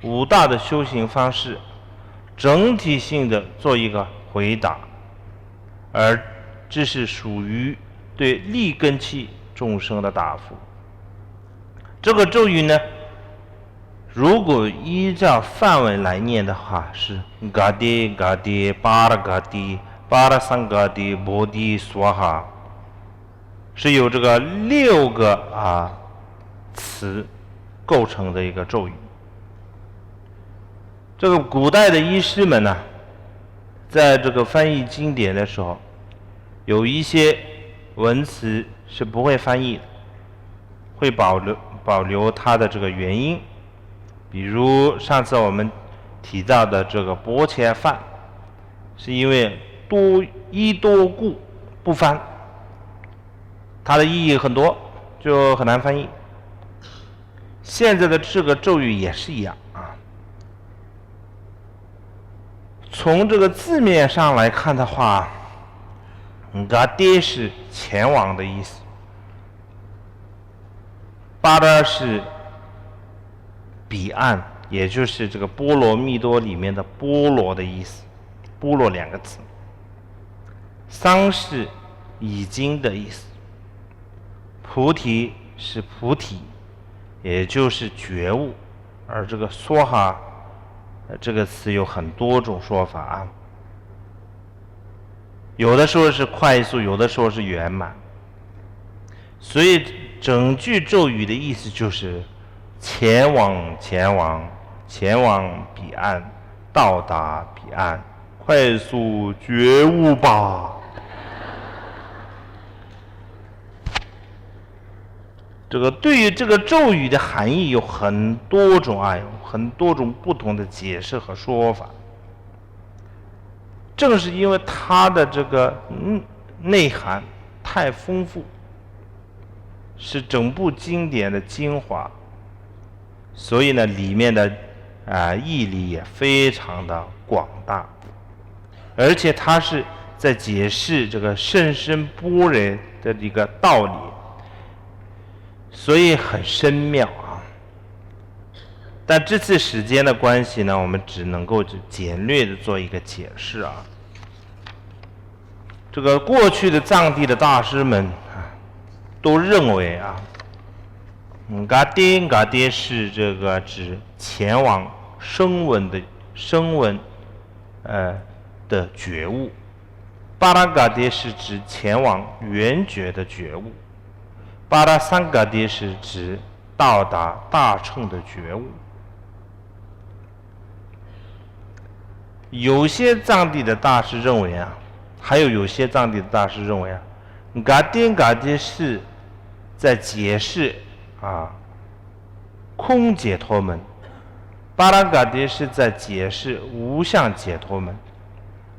5大的修行方式整体性的做一个回答，而这是属于对利根器众生的答复。这个咒语呢，如果依照范围来念的话，是嘎爹嘎爹巴拉嘎爹巴拉桑嘎爹摩地娑哈，是由这个6个词构成的一个咒语。这个古代的医师们呢，在这个翻译经典的时候，有一些文词是不会翻译的，会保留它的这个原因。比如上次我们提到的这个薄伽梵，是因为多故不翻，它的意义很多，就很难翻译。现在的这个咒语也是一样从这个字面上来看的话，嘎爹是前往的意思，巴拉是彼岸，也就是这个波罗蜜多里面的波罗的意思，波罗2个字。桑是已经的意思，菩提是菩提，也就是觉悟。而这个梭哈这个词有很多种说法有的时候是快速，有的时候是圆满。所以整句咒语的意思就是前往彼岸，到达彼岸，快速觉悟吧。这个对于这个咒语的含义有很多种有很多种不同的解释和说法。正是因为它的这个内涵太丰富，是整部经典的精华，所以呢里面的义理也非常的广大，而且它是在解释这个甚深般若的一个道理，所以很深妙但这次时间的关系呢，我们只能够简略的做一个解释这个过去的藏地的大师们都认为嘎爹是这个指前往声闻的觉悟，巴拉嘎爹是指前往缘觉的觉悟，巴拉桑嘎爹是指到达大乘的觉悟。有些藏地的大师认为还有些藏地的大师认为嘎爹是在解释空解脱门，巴拉嘎爹是在解释无相解脱门，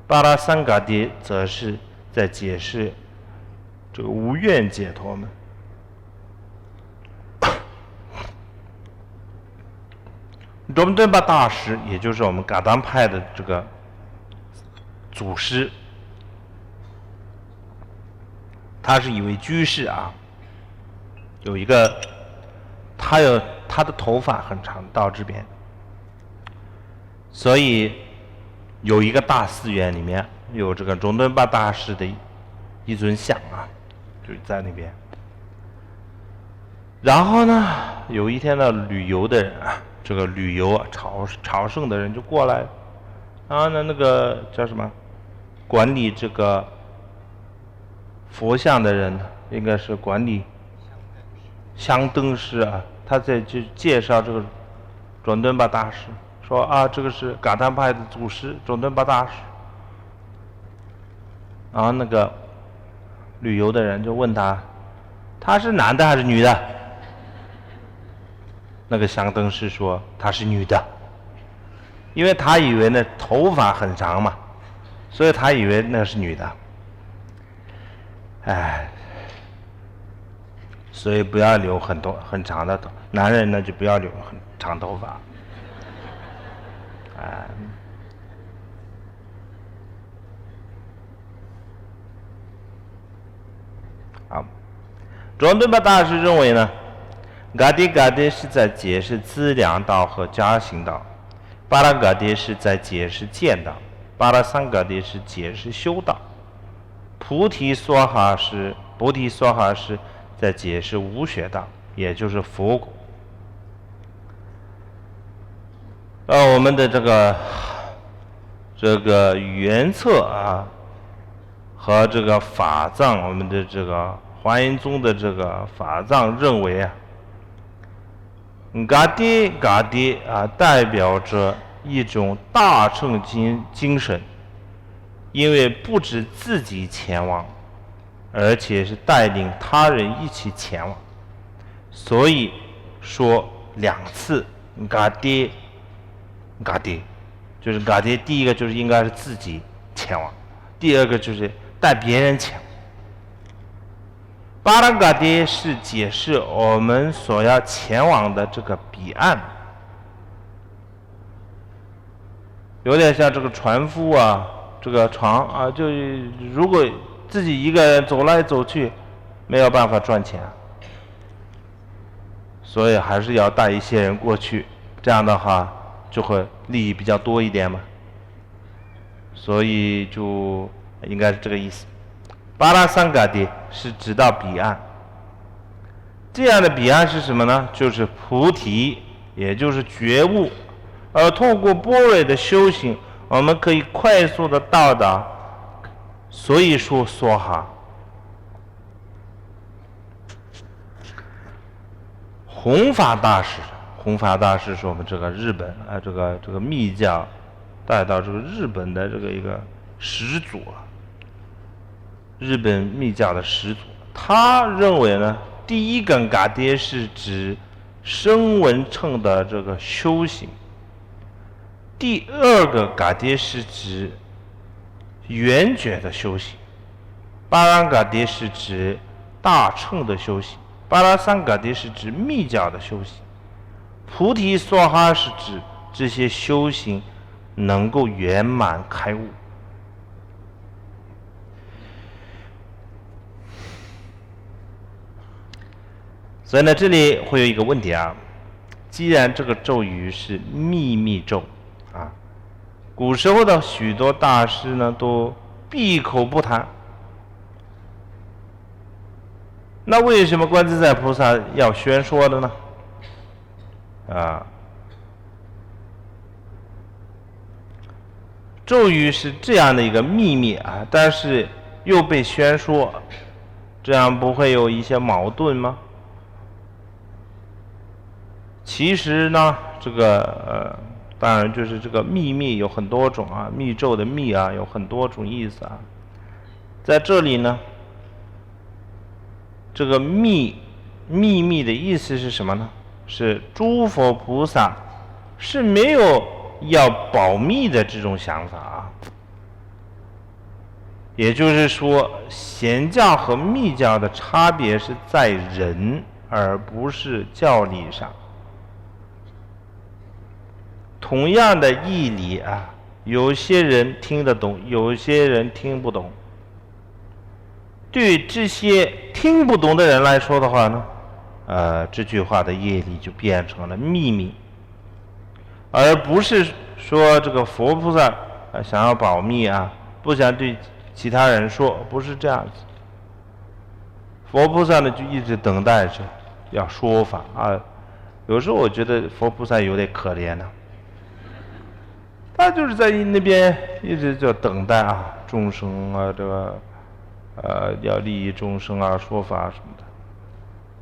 巴拉桑嘎爹则是在解释这个无愿解脱门。卓木敦巴大师，也就是我们噶当派的这个祖师，他是一位居士有一个他的头发很长到这边，所以有一个大寺院里面有这个中敦巴大师的一尊像啊，就在那边。然后呢，有一天呢，旅游的人啊，这个旅游啊朝圣的人就过来，然后呢，那个叫什么，管理这个佛像的人，应该是管理香灯师啊，他在就介绍这个准敦巴大师，说啊，这个是噶当派的祖师准敦巴大师。然后那个旅游的人就问他，他是男的还是女的？那个香灯师说她是女的，因为他以为那头发很长嘛，所以他以为那是女的。哎，所以不要留很长的头，男人呢就不要留很长头发。哎，好，准敦巴大师认为呢，噶爹是在解释资粮道和加行道，巴拉噶爹是在解释见道，巴拉桑噶爹是解释修道，菩提梭哈是在解释无学道，也就是佛果。我们的这个原册啊和这个法藏，我们的这个华严宗的这个法藏认为啊，噶爹啊，代表着一种大乘精神，因为不止自己前往，而且是带领他人一起前往，所以说2次噶爹，就是噶爹，第一个就是应该是自己前往，第二个就是带别人前往。巴拉噶爹是解释我们所要前往的这个彼岸，有点像这个船夫啊，这个船啊，就如果自己一个人走来走去，没有办法赚钱，所以还是要带一些人过去，这样的话就会利益比较多一点嘛，所以就应该是这个意思。巴拉桑噶爹是直到彼岸，这样的彼岸是什么呢？就是菩提，也就是觉悟，而透过般若的修行，我们可以快速的到达，所以说梭哈。弘法大师是我们这个日本这个密教带到这个日本的这个一个始祖啊，日本密教的始祖。他认为呢，第一根噶爹是指声闻乘的这个修行，第二个噶爹是指圆觉的修行，巴拉噶爹是指大乘的修行，巴拉桑噶爹是指密教的修行，菩提梭哈是指这些修行能够圆满开悟。所以呢，这里会有一个问题啊，既然这个咒语是秘密咒啊，古时候的许多大师呢都闭口不谈，那为什么观自在菩萨要宣说的呢？咒语是这样的一个秘密啊，但是又被宣说，这样不会有一些矛盾吗？其实呢，这个当然就是这个秘密有很多种啊，密咒的密啊有很多种意思啊。在这里呢，这个秘密的意思是什么呢？是诸佛菩萨是没有要保密的这种想法啊。也就是说，显教和密教的差别是在人，而不是教理上。同样的义理啊，有些人听得懂，有些人听不懂。对这些听不懂的人来说的话呢，这句话的业力就变成了秘密，而不是说这个佛菩萨想要保密啊，不想对其他人说，不是这样子。佛菩萨呢就一直等待着要说法啊。有时候我觉得佛菩萨有点可怜呢，他就是在那边一直就等待啊，众生啊，这个要利益众生啊，说法什么的。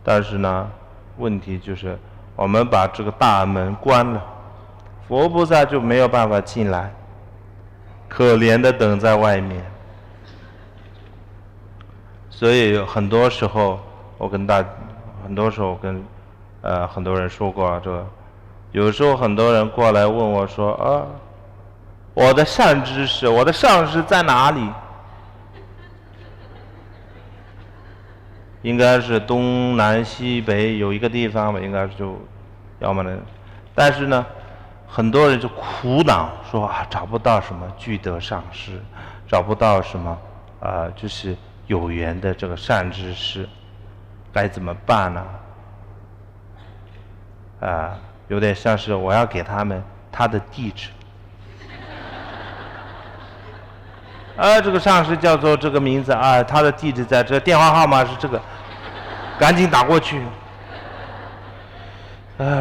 但是呢，问题就是我们把这个大门关了，佛菩萨就没有办法进来，可怜的等在外面。所以很多时候我跟很多人说过这个，有时候很多人过来问我说啊，我的善知识，我的上师在哪里？应该是东南西北有一个地方吧，应该就要么呢，但是呢，很多人就苦恼说啊，找不到什么具德上师，找不到什么就是有缘的这个善知识，该怎么办呢？有点像是我要给他们他的地址。这个上师叫做这个名字啊，他的地址在这，电话号码是这个，赶紧打过去。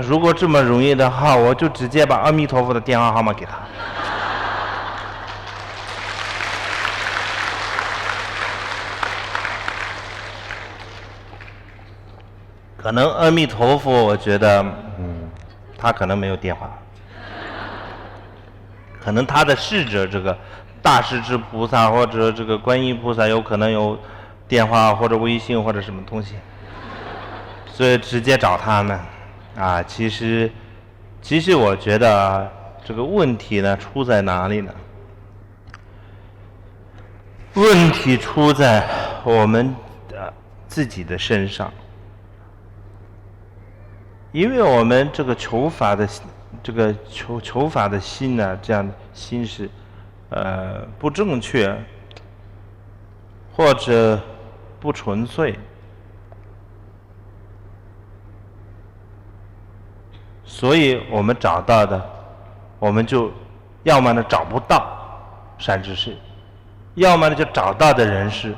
如果这么容易的话，我就直接把阿弥陀佛的电话号码给他。可能阿弥陀佛，我觉得，他可能没有电话，可能他的侍者这个大势至菩萨或者这个观音菩萨有可能有电话或者微信或者什么东西，所以直接找他们。其实我觉得这个问题呢出在哪里呢？问题出在我们自己的身上。因为我们这个求法的求法的心呢，这样的心是不正确或者不纯粹，所以我们找到的，我们就要么呢找不到善知识，要么呢就找到的人是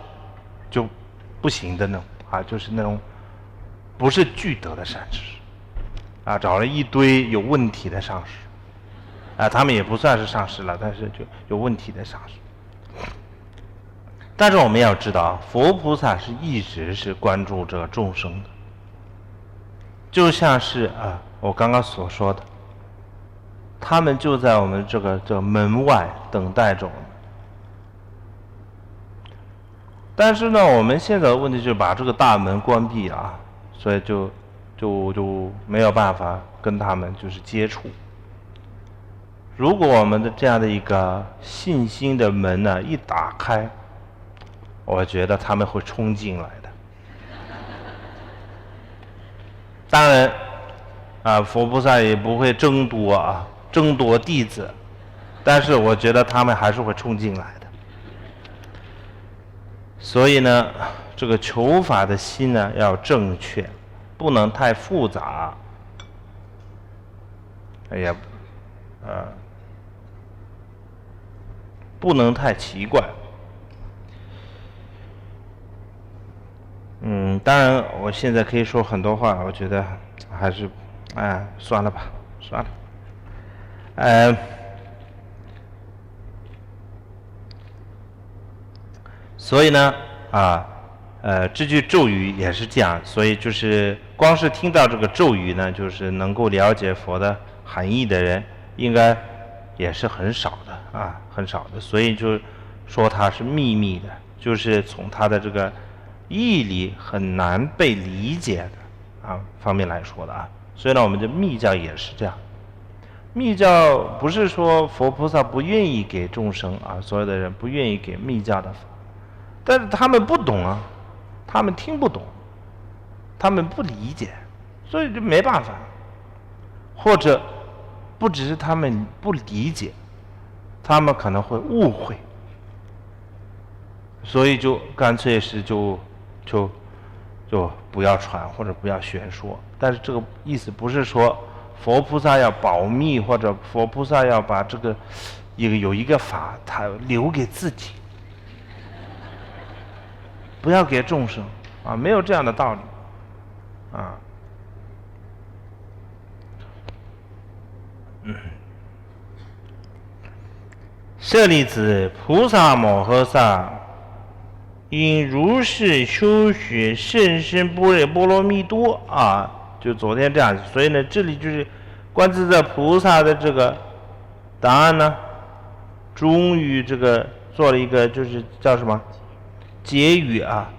就不行的那种就是那种不是具德的善知识。找了一堆有问题的上师，他们也不算是上师了，但是就有问题的上师。但是我们要知道，佛菩萨是一直是关注这个众生的，就像是我刚刚所说的，他们就在我们这个门外等待着我们。但是呢，我们现在的问题就是把这个大门关闭了所以就没有办法跟他们就是接触。如果我们的这样的一个信心的门呢一打开，我觉得他们会冲进来的。当然佛菩萨也不会争夺弟子，但是我觉得他们还是会冲进来的。所以呢，这个求法的心呢要正确，不能太复杂，也不能太奇怪。当然我现在可以说很多话，我觉得还是算了吧，算了。所以呢这句咒语也是这样，所以就是光是听到这个咒语呢，就是能够了解佛的含义的人，应该也是很少的很少的。所以就说它是秘密的，就是从它的这个义理很难被理解的方面来说的所以呢，我们的密教也是这样。密教不是说佛菩萨不愿意给众生所有的人不愿意给密教的法，但是他们不懂他们听不懂，他们不理解，所以就没办法。或者不只是他们不理解，他们可能会误会，所以就干脆是就不要传或者不要宣说。但是这个意思不是说佛菩萨要保密，或者佛菩萨要把这个有一个法，他留给自己，不要给众生啊，没有这样的道理啊。舍利子，菩萨摩诃萨因如是修学甚深般若波罗蜜多啊，就昨天这样，所以呢，这里就是观自在菩萨的这个答案呢，终于这个做了一个就是叫什么结语啊，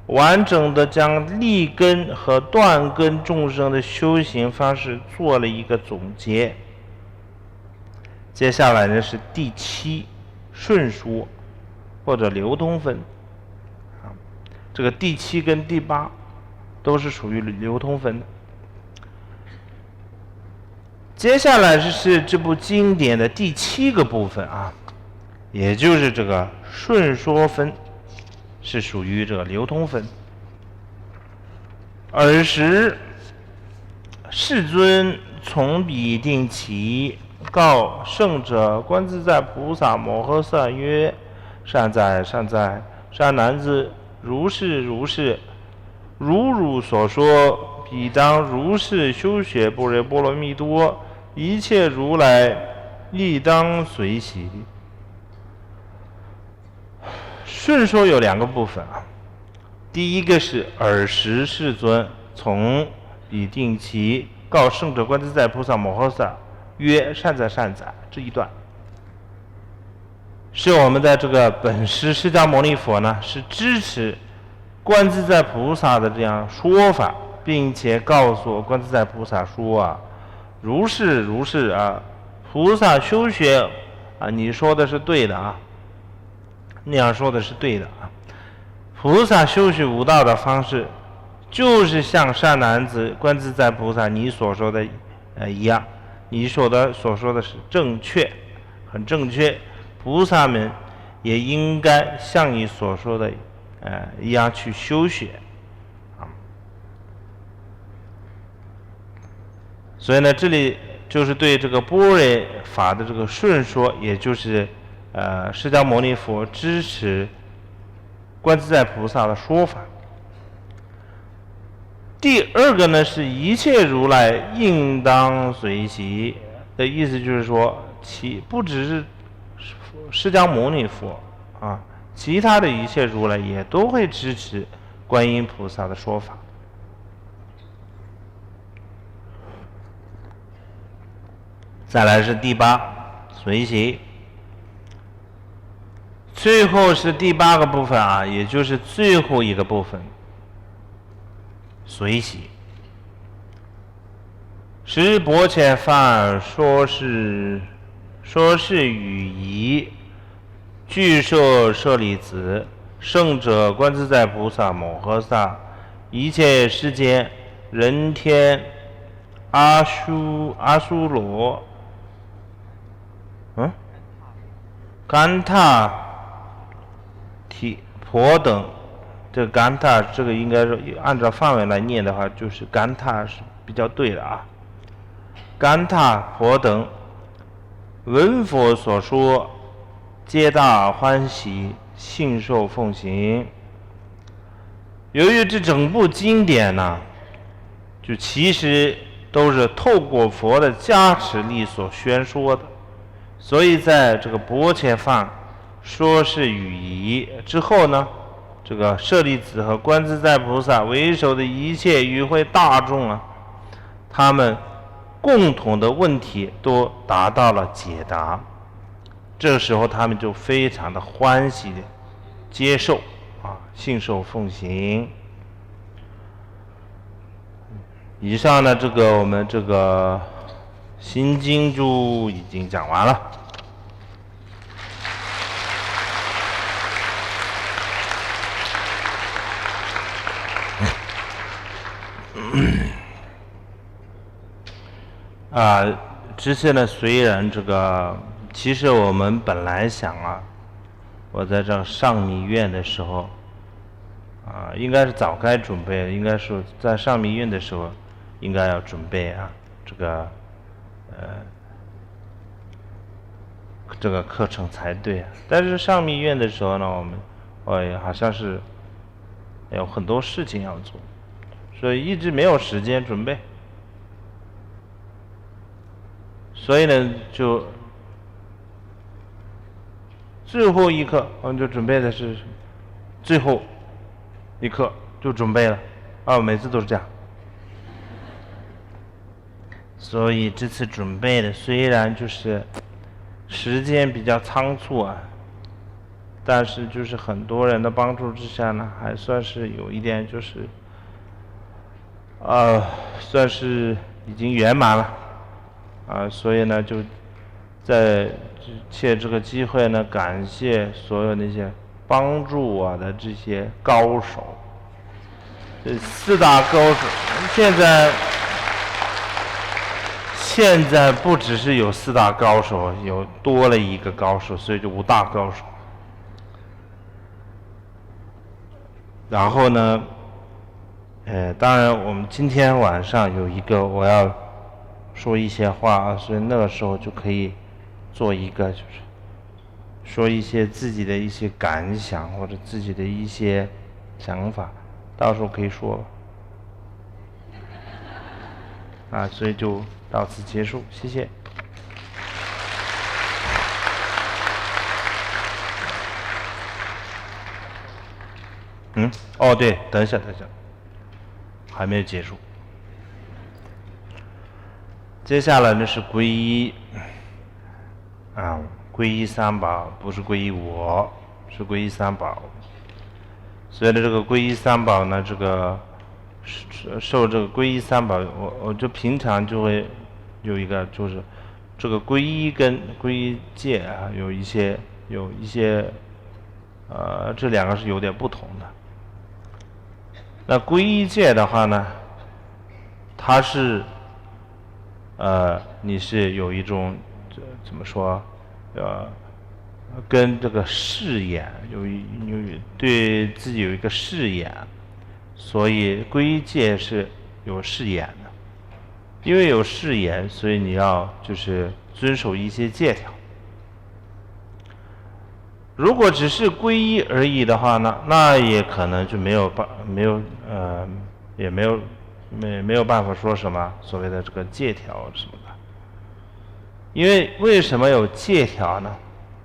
完整的将立根和断根众生的修行方式做了一个总结。接下来呢是第7顺说或者流通分啊，这个第7跟第8都是属于流通分的。接下来是这部经典的第7个部分啊，也就是这个顺说分，是属于这个流通分。尔时世尊从彼定期告圣者观自在菩萨摩诃萨曰：善哉善哉，善男子，如是如是，如汝所说，彼当如是修学般若波罗蜜多，一切如来亦当随喜。顺说有2个部分啊，第一个是尔时世尊从彼定期告圣者观自在菩萨摩诃萨曰：善哉善哉，这一段是我们在这个本师释迦牟尼佛呢是支持观自在菩萨的这样说法，并且告诉观自在菩萨说啊，如是如是啊，菩萨修学啊，你说的是对的啊，那样说的是对的啊。菩萨修学悟道的方式，就是像善男子观自在菩萨你所说的一样，你所说的是正确，很正确。菩萨们也应该像你所说的一样去修学啊。所以呢，这里就是对这个般若法的这个顺说，也就是释迦牟尼佛支持观自在菩萨的说法。第2个呢是一切如来应当随喜的意思，就是说不只是释迦牟尼佛啊，其他的一切如来也都会支持观音菩萨的说法。再来是第8随喜，最后是第8个部分啊，也就是最后一个部分随喜。时薄伽梵说是语仪，具受舍利子，圣者观自在菩萨摩诃萨，一切世间人天阿修罗甘闼提婆等，这个甘闼这个应该是按照范围来念的话，就是甘闼是比较对的啊。甘闼婆等闻佛所说，皆大欢喜，信受奉行。由于这整部经典呢，就其实都是透过佛的加持力所宣说的，所以在这个薄伽梵说是语仪之后呢，这个舍利子和观自在菩萨为首的一切与会大众啊，他们共同的问题都达到了解答，这个时候他们就非常的欢喜的接受啊，信受奉行。以上呢，这个我们这个心经注已经讲完了。之前呢，虽然这个，其实我们本来想啊，我在这上密院的时候，应该是早该准备，应该是在上密院的时候，应该要准备啊，这个这个课程才对。但是上密院的时候呢，我也好像是有很多事情要做，所以一直没有时间准备。所以呢，就最后一刻我们就准备的是最后一刻就准备了每次都是这样。所以这次准备的虽然就是时间比较仓促啊，但是就是很多人的帮助之下呢，还算是有一点就是算是已经圆满了所以呢就在借这个机会呢，感谢所有那些帮助我的这些高手，这4大高手。现在不只是有4大高手，有多了一个高手，所以就5大高手。然后呢，当然我们今天晚上有一个我要说一些话所以那个时候就可以做一个就是说一些自己的一些感想或者自己的一些想法，到时候可以说所以就到此结束，谢谢。对，等一下，还没有结束。接下来呢是皈依，皈依三宝，不是皈依我，是皈依三宝。所以呢，这个皈依三宝呢，这个受这个皈依三宝，我就平常就会有一个，就是这个皈依跟皈依戒有一些这两个是有点不同的。那皈依戒的话呢，它是你是有一种怎么说跟这个誓言有对自己有一个誓言，所以皈依戒是有誓言的。因为有誓言，所以你要就是遵守一些戒条。如果只是皈依而已的话呢，那也可能就没有办法说什么所谓的这个戒条什么的。因为什么有戒条呢？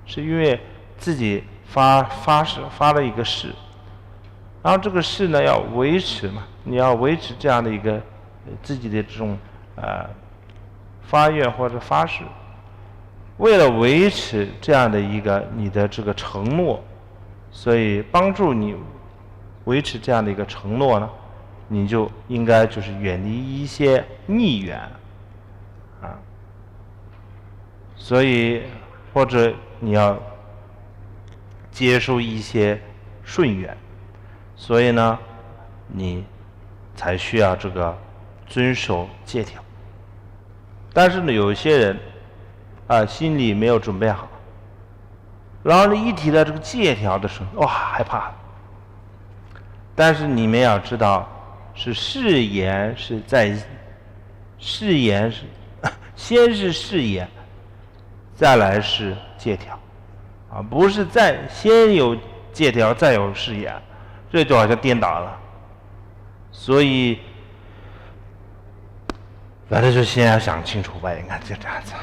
是因为自己发了一个誓，然后这个誓呢要维持嘛，你要维持这样的一个自己的这种发愿或者发誓。为了维持这样的一个你的这个承诺，所以帮助你维持这样的一个承诺呢，你就应该就是远离一些逆缘所以或者你要接受一些顺缘，所以呢你才需要这个遵守戒条。但是呢有一些人心里没有准备好，然后呢一提到这个戒条的时候害怕了。但是你们要知道，是誓言是在誓言是先是誓言，再来是戒条不是先有戒条再有誓言，这就好像颠倒了。所以反正就先要想清楚吧，应该就这样子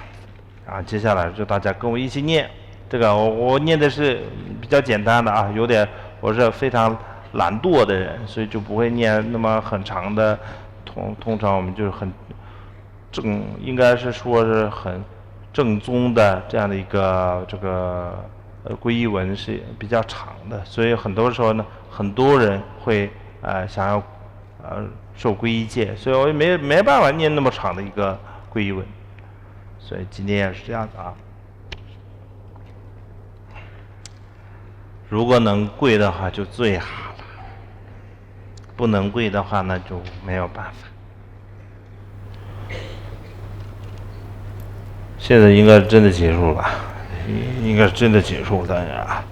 接下来就大家跟我一起念这个，我念的是比较简单的有点我是非常懒惰的人，所以就不会念那么很长的。通常我们就是很应该是说是很正宗的这样的一个这个皈依文是比较长的，所以很多时候呢，很多人会想要受皈依戒，所以我也没办法念那么长的一个皈依文。所以今天也是这样子如果能跪的话就最好了，不能跪的话那就没有办法。现在应该真的结束了，应该是真的结束了